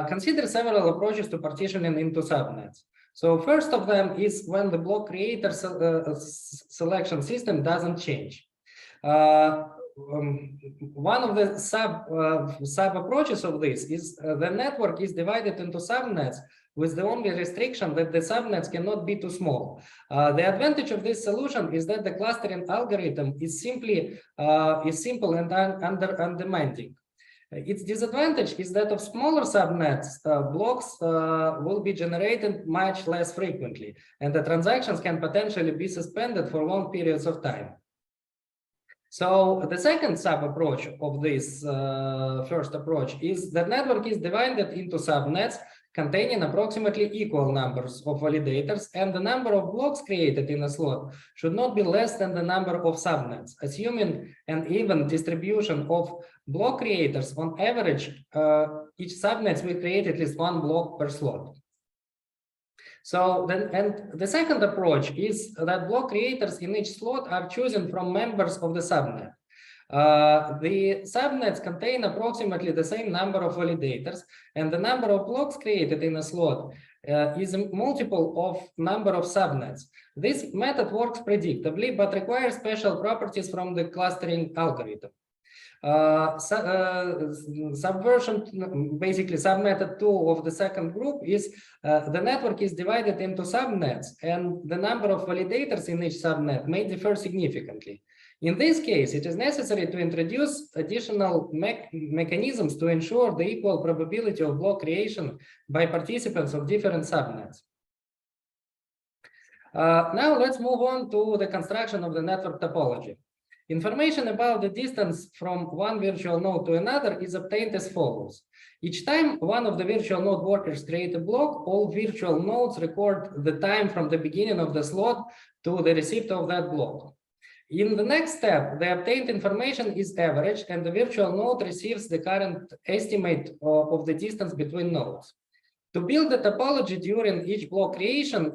Consider several approaches to partitioning into subnets. So first of them is when the block creator selection system doesn't change. One of the sub approaches of this is the network is divided into subnets with the only restriction that the subnets cannot be too small. The advantage of this solution is that the clustering algorithm is simple and undemanding. Its disadvantage is that of smaller subnets, blocks will be generated much less frequently, and the transactions can potentially be suspended for long periods of time. So the second sub-approach of this first approach is that network is divided into subnets containing approximately equal numbers of validators, and the number of blocks created in a slot should not be less than the number of subnets. Assuming an even distribution of block creators, on average, each subnet will create at least one block per slot. So the second approach is that block creators in each slot are chosen from members of the subnet. The subnets contain approximately the same number of validators, and the number of blocks created in a slot is a multiple of number of subnets. This method works predictably, but requires special properties from the clustering algorithm. Subversion, basically submethod 2 of the second group is the network is divided into subnets, and the number of validators in each subnet may differ significantly. In this case, it is necessary to introduce additional mechanisms to ensure the equal probability of block creation by participants of different subnets. Now let's move on to the construction of the network topology. Information about the distance from one virtual node to another is obtained as follows. Each time one of the virtual node workers create a block, all virtual nodes record the time from the beginning of the slot to the receipt of that block. In the next step, the obtained information is averaged, and the virtual node receives the current estimate of the distance between nodes. To build the topology during each block creation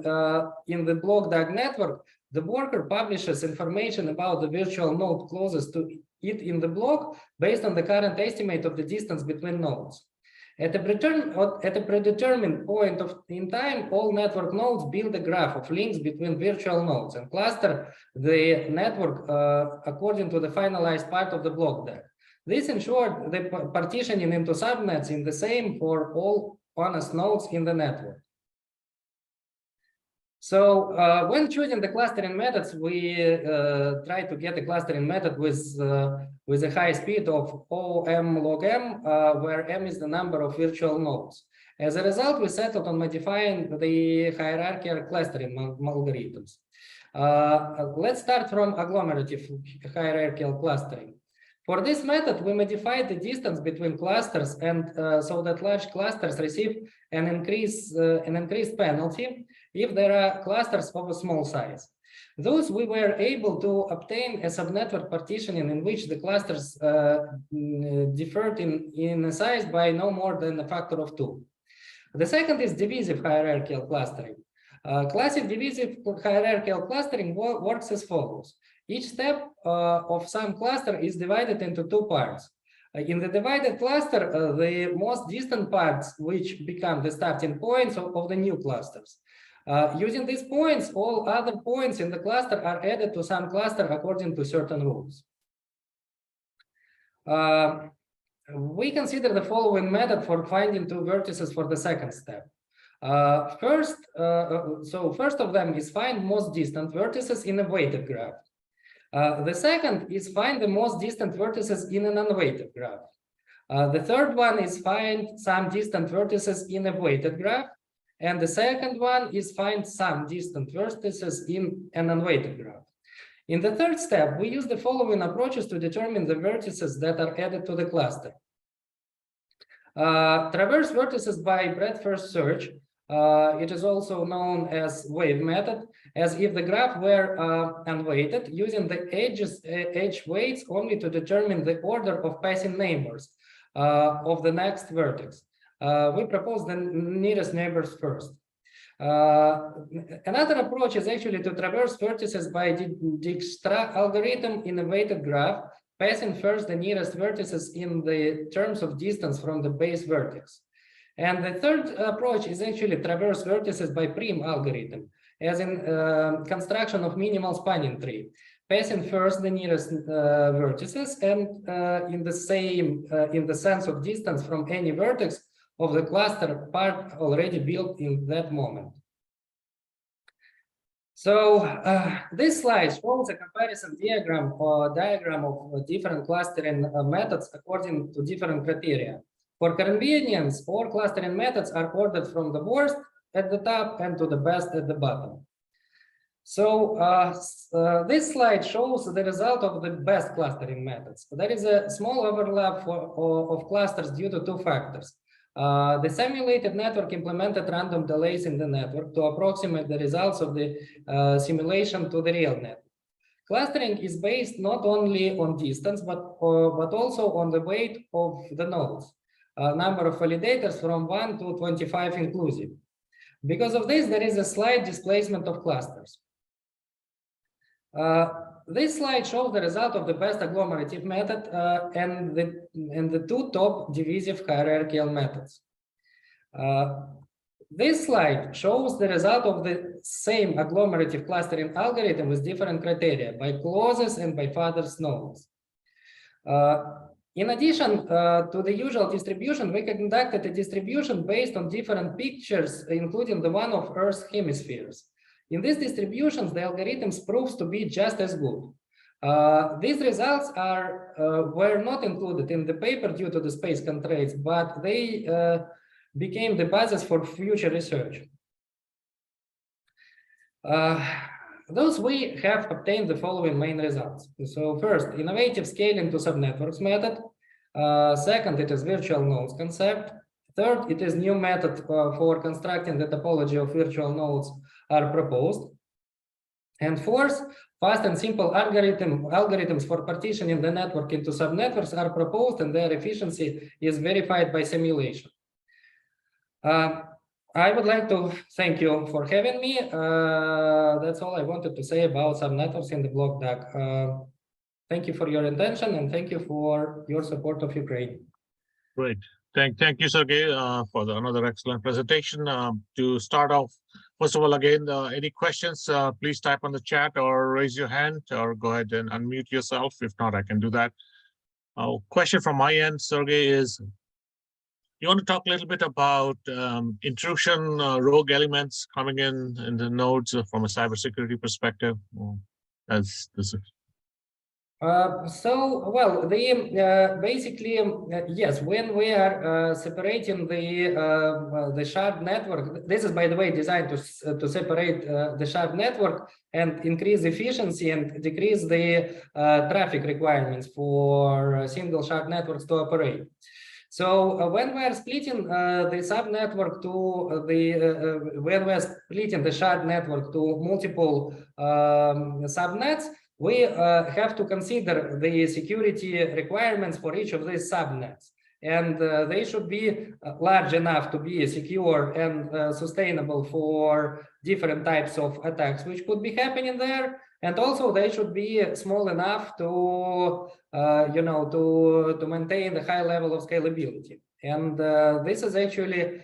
in the block diag network, the worker publishes information about the virtual node closest to it in the block based on the current estimate of the distance between nodes. At a predetermined point in time, all network nodes build a graph of links between virtual nodes and cluster the network according to the finalized part of the block diag. This ensured the partitioning into subnets in the same for all honest nodes in the network. So when choosing the clustering methods, we try to get a clustering method with a high speed of O m log m, where m is the number of virtual nodes. As a result, we settled on modifying the hierarchical clustering algorithms. Let's start from agglomerative hierarchical clustering. For this method, we modified the distance between clusters, and so that large clusters receive an increased penalty if there are clusters of a small size. Thus, we were able to obtain a subnetwork partitioning in which the clusters differed in size by no more than a factor of 2. The second is divisive hierarchical clustering. Classic divisive hierarchical clustering works as follows. Each step of some cluster is divided into 2 parts. In the divided cluster, the most distant parts, which become the starting points of the new clusters. Using these points, all other points in the cluster are added to some cluster according to certain rules. We consider the following method for finding 2 vertices for the second step. First of them is find most distant vertices in a weighted graph. The second is find the most distant vertices in an unweighted graph. The third one is find some distant vertices in a weighted graph. And the second one is find some distant vertices in an unweighted graph. In the third step, we use the following approaches to determine the vertices that are added to the cluster. Traverse vertices by breadth-first search. It is also known as wave method, as if the graph were unweighted, using the edge weights only to determine the order of passing neighbors of the next vertex. We propose the nearest neighbors first. Another approach is actually to traverse vertices by Dijkstra algorithm in a weighted graph, passing first the nearest vertices in the terms of distance from the base vertex. And the third approach is actually traverse vertices by Prim algorithm, as in construction of minimal spanning tree, passing first the nearest vertices and in the sense of distance from any vertex of the cluster part already built in that moment. So this slide shows a comparison diagram of different clustering methods according to different criteria. For convenience, all clustering methods are ordered from the worst at the top and to the best at the bottom. So this slide shows the result of the best clustering methods. There is a small overlap of clusters due to two factors. The simulated network implemented random delays in the network to approximate the results of the simulation to the real network. Clustering is based not only on distance, but also on the weight of the nodes, number of validators from 1 to 25 inclusive. Because of this, there is a slight displacement of clusters. This slide shows the result of the best agglomerative method and the two top divisive hierarchical methods. This slide shows the result of the same agglomerative clustering algorithm with different criteria by closest and by farthest nodes. In addition to the usual distribution, we conducted a distribution based on different pictures, including the one of Earth's hemispheres. In these distributions, the algorithms proves to be just as good. These results were not included in the paper due to the space constraints, but they became the basis for future research. Thus, we have obtained the following main results. So first, innovative scaling to subnetworks method. Second, it is virtual nodes concept. Third, it is new method for constructing the topology of virtual nodes are proposed. And fourth, fast and simple algorithms for partitioning the network into subnetworks are proposed, and their efficiency is verified by simulation. I would like to thank you for having me. That's all I wanted to say about subnetworks in the block DAG. Thank you for your attention, and thank you for your support of Ukraine. Great. Thank you, Sergey, for another excellent presentation. To start off, first of all, again, any questions, please type on the chat or raise your hand or go ahead and unmute yourself. If not, I can do that. Question from my end, Sergey, is you want to talk a little bit about intrusion, rogue elements coming in the nodes from a cybersecurity perspective? As this is. Basically, yes, when we are separating the shard network, this is, by the way, designed to separate the shard network and increase efficiency and decrease the traffic requirements for single shard networks to operate. So when we are splitting the subnetwork to when we are splitting the shard network to multiple subnets, we have to consider the security requirements for each of these subnets, and they should be large enough to be secure and sustainable for different types of attacks which could be happening there, and also they should be small enough to to maintain the high level of scalability. And this is actually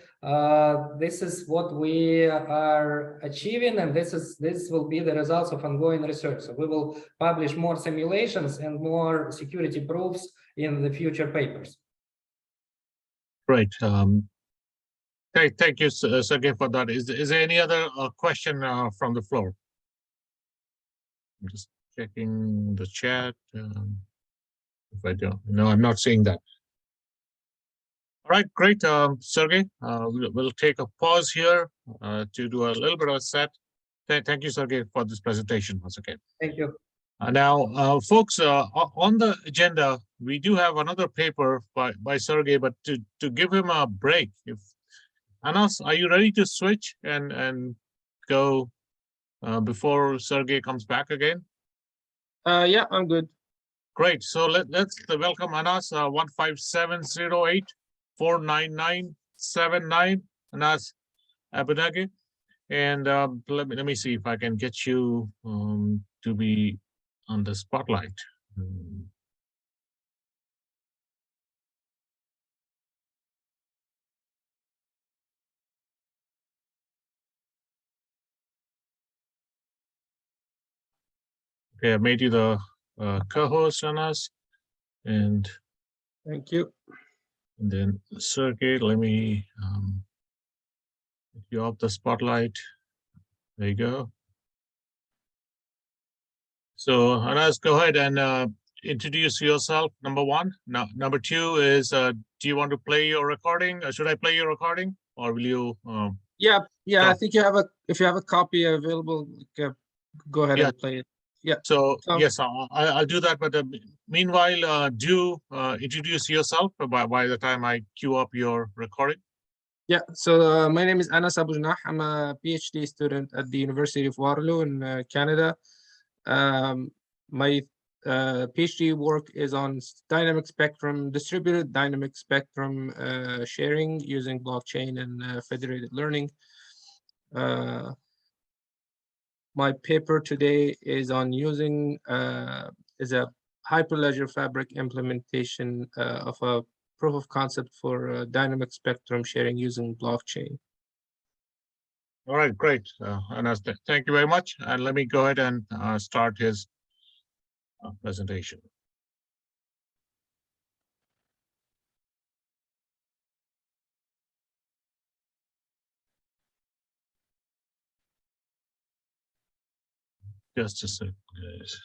this is what we are achieving, and this will be the results of ongoing research. So we will publish more simulations and more security proofs in the future papers. Great. Thank you, Sergey, for that. Is there any other question from the floor? I'm just checking the chat. If I don't, no, I'm not seeing that. All right, great, Sergey. We'll take a pause here to do a little bit of a set. Thank you, Sergey, for this presentation once again. Thank you. Now, folks, on the agenda, we do have another paper by Sergey, but to give him a break, if Anas, are you ready to switch and go before Sergey comes back again? Yeah, I'm good. Great. So let's welcome Anas 15708-49979. Anas Abunagi. And let me see if I can get you to be on the spotlight. Okay, I made you the co-host, Anas, and Thank you. then Sergey, let me get you off the spotlight. There you go. So Anas, go ahead and introduce yourself, number one. Now, number two is, do you want to play your recording? Should I play your recording, or will you? Yeah, I Sure. think if you have a copy available, go ahead Yeah. and play it. Yeah. So So- yes, I'll do that. But meanwhile, do introduce yourself by the time I queue up your recording. Yeah, so my name is Anas Abujnah. I'm a PhD student at the University of Waterloo in Canada. My PhD work is on dynamic spectrum, distributed dynamic spectrum sharing using blockchain and federated learning. My paper today is on using is a Hyperledger Fabric implementation of a proof of concept for dynamic spectrum sharing using blockchain. All right, great. Anas, thank you very much. And let me go ahead and start his presentation. Just a second, guys.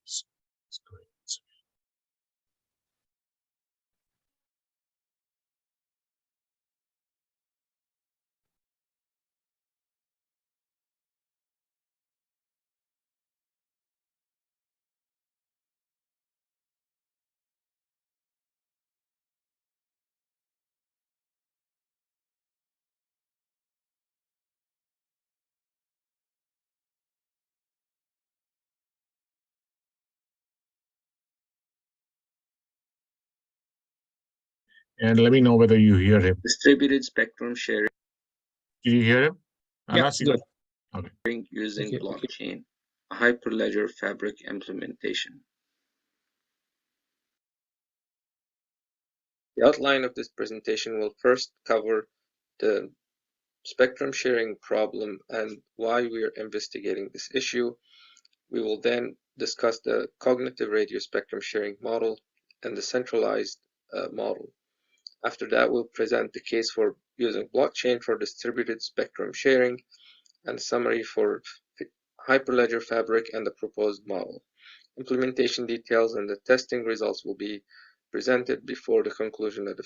It's great. And let me know whether you hear him. Distributed spectrum sharing Did you hear him? Yeah, Anas, good. using Okay. blockchain, a Hyperledger Fabric implementation. The outline of this presentation will first cover the spectrum sharing problem and why we are investigating this issue. We will then discuss the cognitive radio spectrum sharing model and the centralized model. After that, we'll present the case for using blockchain for distributed spectrum sharing and summary for Hyperledger Fabric and the proposed model. Implementation details and the testing results will be presented before the conclusion of the.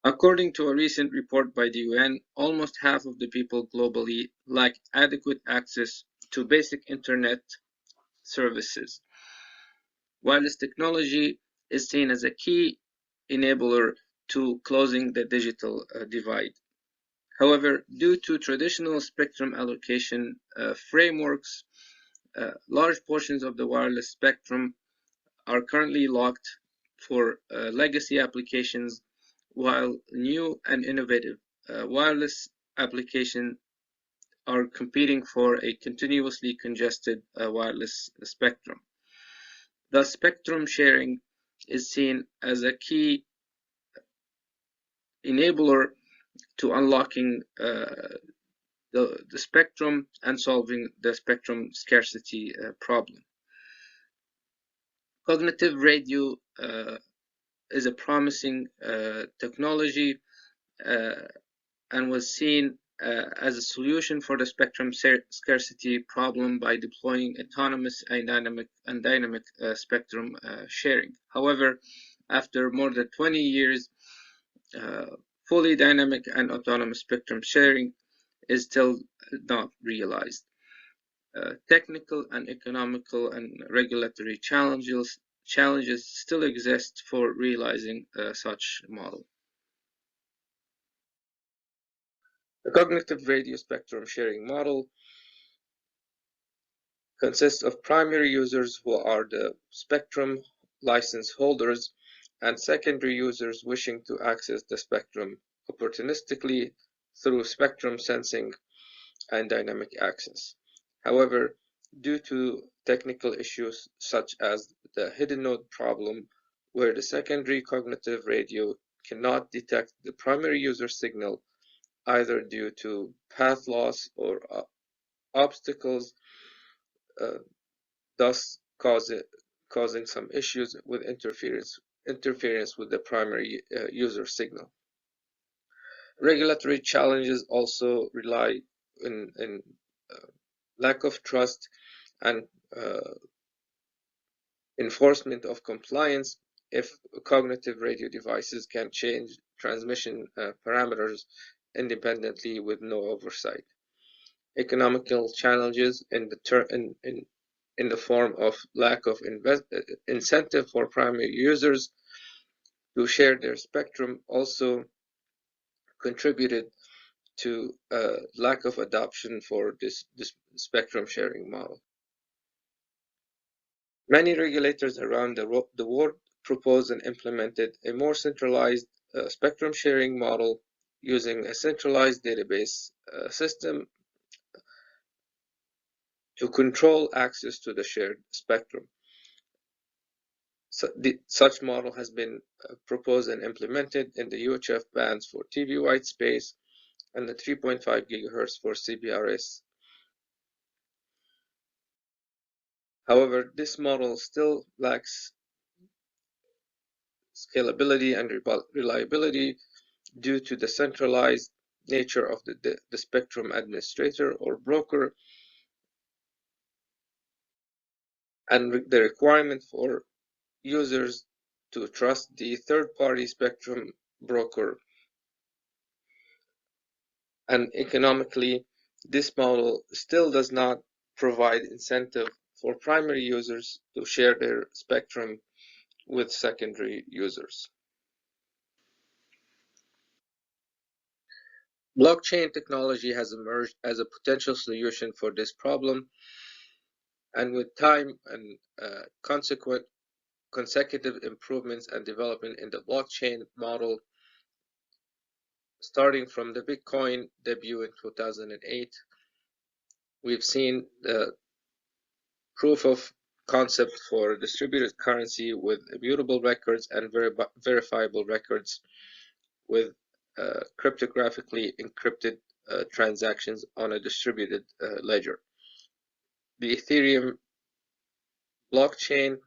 According to a recent report by the UN, almost half of the people globally lack adequate access to basic internet services. Wireless technology is seen as a key enabler to closing the digital divide. However, due to traditional spectrum allocation frameworks, large portions of the wireless spectrum are currently locked for legacy applications, while new and innovative wireless applications are competing for a continuously congested wireless spectrum. Thus, spectrum sharing is seen as a key enabler to unlocking the spectrum and solving the spectrum scarcity problem. Cognitive radio is a promising technology and was seen as a solution for the spectrum scarcity problem by deploying autonomous and dynamic spectrum sharing. However, after more than 20 years, fully dynamic and autonomous spectrum sharing is still not realized. Technical and economical and regulatory challenges still exist for realizing such model. The cognitive radio spectrum sharing model consists of primary users who are the spectrum license holders and secondary users wishing to access the spectrum opportunistically through spectrum sensing and dynamic access. However, due to technical issues such as the hidden node problem, where the secondary cognitive radio cannot detect the primary user signal either due to path loss or obstacles, thus causing some issues with interference with the primary user signal. Regulatory challenges also rely in lack of trust and enforcement of compliance if cognitive radio devices can change transmission parameters independently with no oversight. Economical challenges in the form of lack of incentive for primary users to share their spectrum also contributed to lack of adoption for this spectrum sharing model. Many regulators around the world proposed and implemented a more centralized spectrum sharing model using a centralized database system to control access to the shared spectrum. Such model has been proposed and implemented in the UHF bands for TV white space and the 3.5 gigahertz for CBRS. However, this model still lacks scalability and reliability due to the centralized nature of the spectrum administrator or broker and the requirement for users to trust the third-party spectrum broker. And economically, this model still does not provide incentive for primary users to share their spectrum with secondary users. Blockchain technology has emerged as a potential solution for this problem, and with time and consecutive improvements and development in the blockchain model, starting from the Bitcoin debut in 2008, we've seen the proof of concept for distributed currency with immutable records and verifiable records with cryptographically encrypted transactions on a distributed ledger. The Ethereum blockchain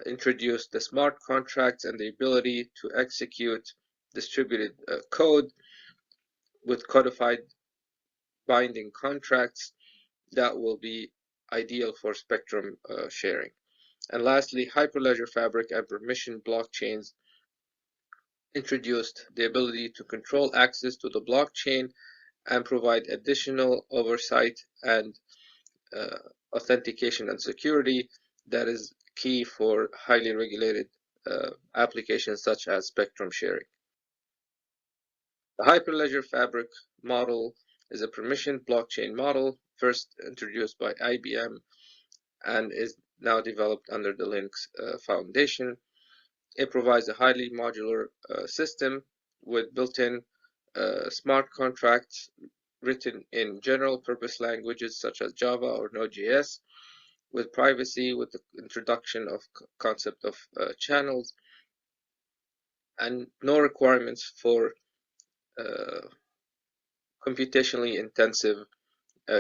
introduced the smart contracts and the ability to execute distributed code with codified binding contracts that will be ideal for spectrum sharing. And lastly, Hyperledger Fabric and permission blockchains introduced the ability to control access to the blockchain and provide additional oversight and authentication and security that is key for highly regulated applications such as spectrum sharing. The Hyperledger Fabric model is a permissioned blockchain model first introduced by IBM and is now developed under the Linux Foundation. It provides a highly modular system with built-in smart contracts written in general purpose languages such as Java or Node.js, with privacy, with the introduction of concept of channels, and no requirements for computationally intensive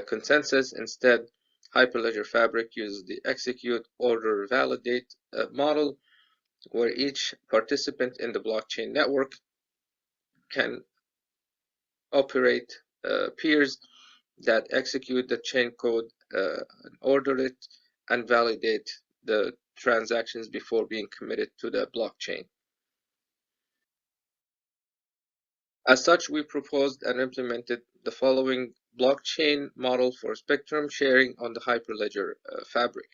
consensus. Instead, Hyperledger Fabric uses the execute, order, validate model, where each participant in the blockchain network can operate peers that execute the chain code, order it, and validate the transactions before being committed to the blockchain. As such, we proposed and implemented the following blockchain model for spectrum sharing on the Hyperledger fabric.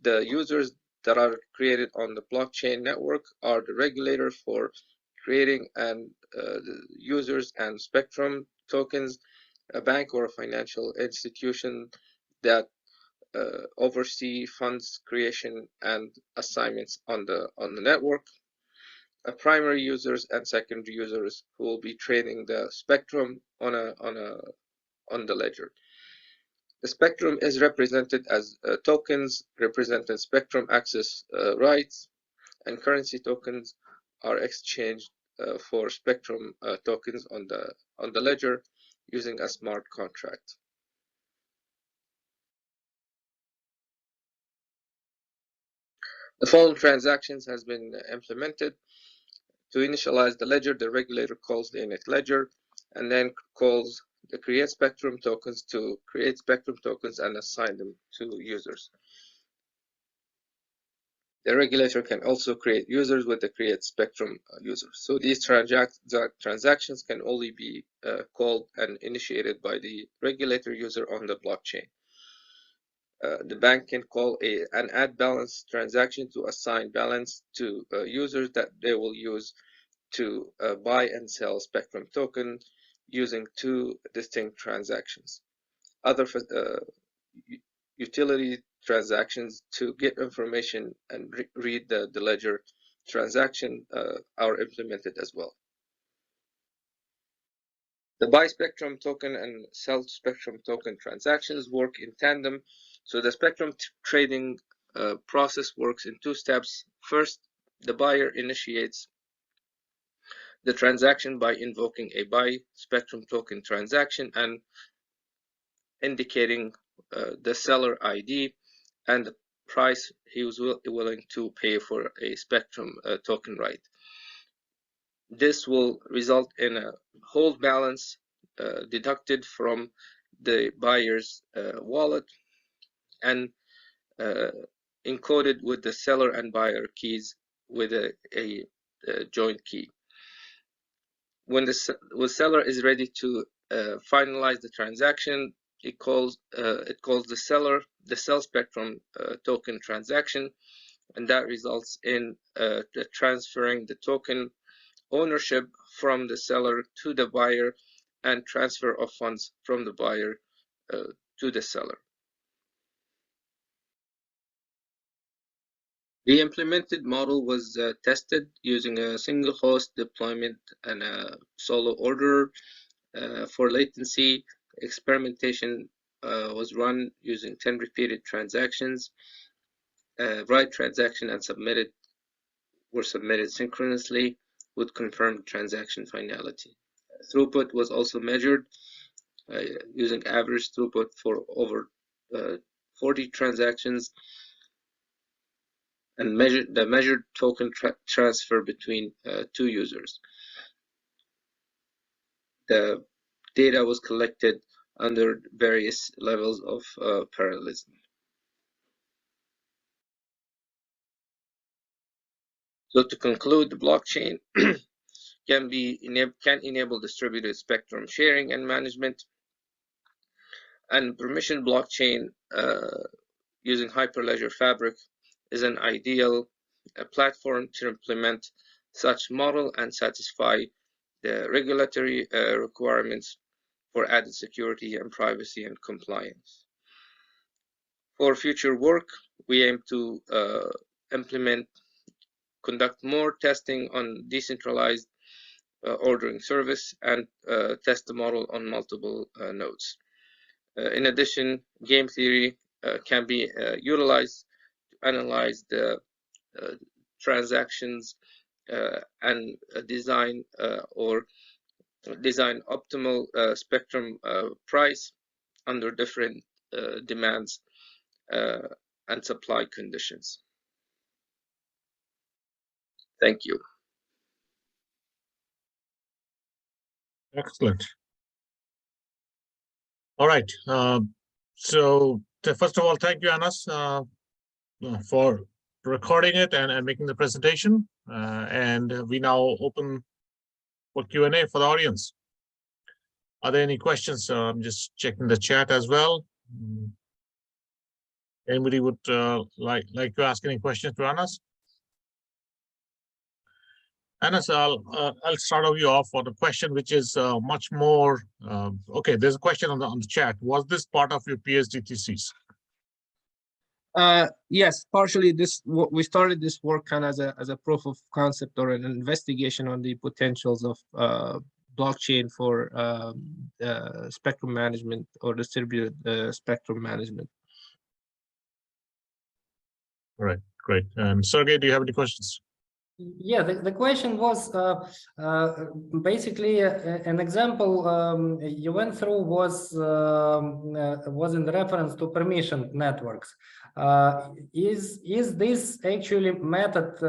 The users that are created on the blockchain network are the regulator for creating and the users and spectrum tokens, a bank or a financial institution that oversee funds creation and assignments on the network, primary users and secondary users who will be trading the spectrum on the ledger. The spectrum is represented as tokens representing spectrum access rights, and currency tokens are exchanged for spectrum tokens on the ledger using a smart contract. The following transactions has been implemented. To initialize the ledger, the regulator calls the init ledger and then calls the create spectrum tokens to create spectrum tokens and assign them to users. The regulator can also create users with the create spectrum users. So these transactions can only be called and initiated by the regulator user on the blockchain. The bank can call an add balance transaction to assign balance to users that they will use to buy and sell spectrum token using two distinct transactions. Other utility transactions to get information and read the ledger transaction are implemented as well. The buy spectrum token and sell spectrum token transactions work in tandem. So the spectrum trading process works in two steps. First, the buyer initiates the transaction by invoking a buy spectrum token transaction and indicating the seller ID and the price he was willing to pay for a spectrum token right. This will result in a hold balance deducted from the buyer's wallet and encoded with the seller and buyer keys with a joint key. When the seller is ready to finalize the transaction, it calls the sell spectrum token transaction, and that results in the transferring the token ownership from the seller to the buyer and transfer of funds from the buyer to the seller. The implemented model was tested using a single host deployment and a solo order. For latency, experimentation was run using 10 repeated transactions. Write transaction and were submitted synchronously with confirmed transaction finality. Throughput was also measured using average throughput for over 40 transactions, and the measured token transfer between two users. The data was collected under various levels of parallelism. So to conclude, the blockchain can enable distributed spectrum sharing and management, and permission blockchain using Hyperledger Fabric is an ideal platform to implement such model and satisfy the regulatory requirements for added security and privacy and compliance. For future work, we aim to conduct more testing on decentralized ordering service and test the model on multiple nodes. In addition, game theory can be utilized to analyze the transactions and design optimal spectrum price under different demands and supply conditions. Thank you. Excellent. All right. First of all, thank you, Anas, for recording it and making the presentation. And we now open for Q&A for the audience. Are there any questions? I'm just checking the chat as well. Anybody would like to ask any questions to Anas? Anas, I'll start you off for the question, which is much more. Okay, there's a question on the chat. Was this part of your PhD thesis? Yes, partially. We started this work kind of as a proof of concept or an investigation on the potentials of blockchain for spectrum management or distributed spectrum management. All right, great. Sergey, do you have any questions? Yeah, the question was basically an example you went through was in reference to permission networks. Is this actually method?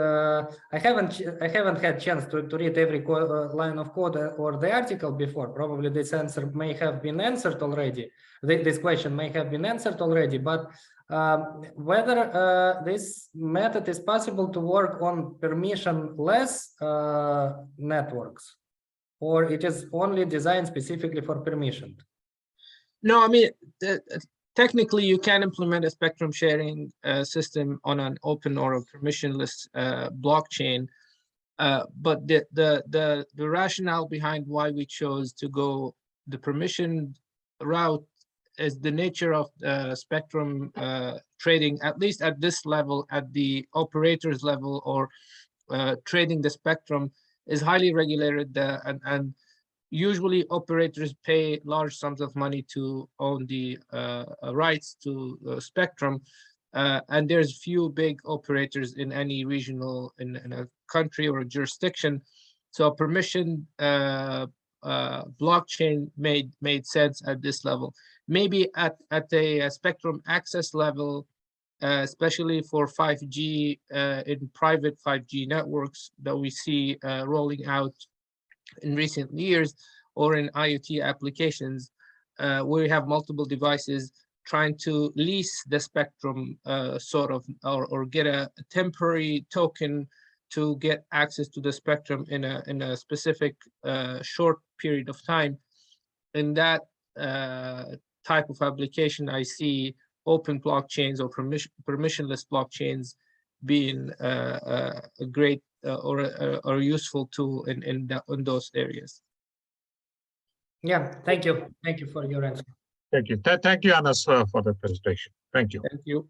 I haven't had chance to read every line of code or the article before. Probably this answer may have been answered already. This question may have been answered already, but whether this method is possible to work on permissionless networks, or it is only designed specifically for permissioned? No, I mean, technically you can implement a spectrum sharing system on an open or a permissionless blockchain, but the rationale behind why we chose to go the permission route is the nature of spectrum trading, at least at this level, at the operators level, or trading the spectrum is highly regulated, and usually operators pay large sums of money to own the rights to spectrum, and there's few big operators in any regional in a country or a jurisdiction. So permission blockchain made sense at this level. Maybe at a spectrum access level, especially for 5G in private 5G networks that we see rolling out in recent years, or in IoT applications, where we have multiple devices trying to lease the spectrum or get a temporary token to get access to the spectrum in a specific short period of time. In that type of application, I see open blockchains or permissionless blockchains being a great or a useful tool in those areas. Yeah, thank you for your answer. Thank you. Thank you, Anas, for the presentation. Thank you. Thank you.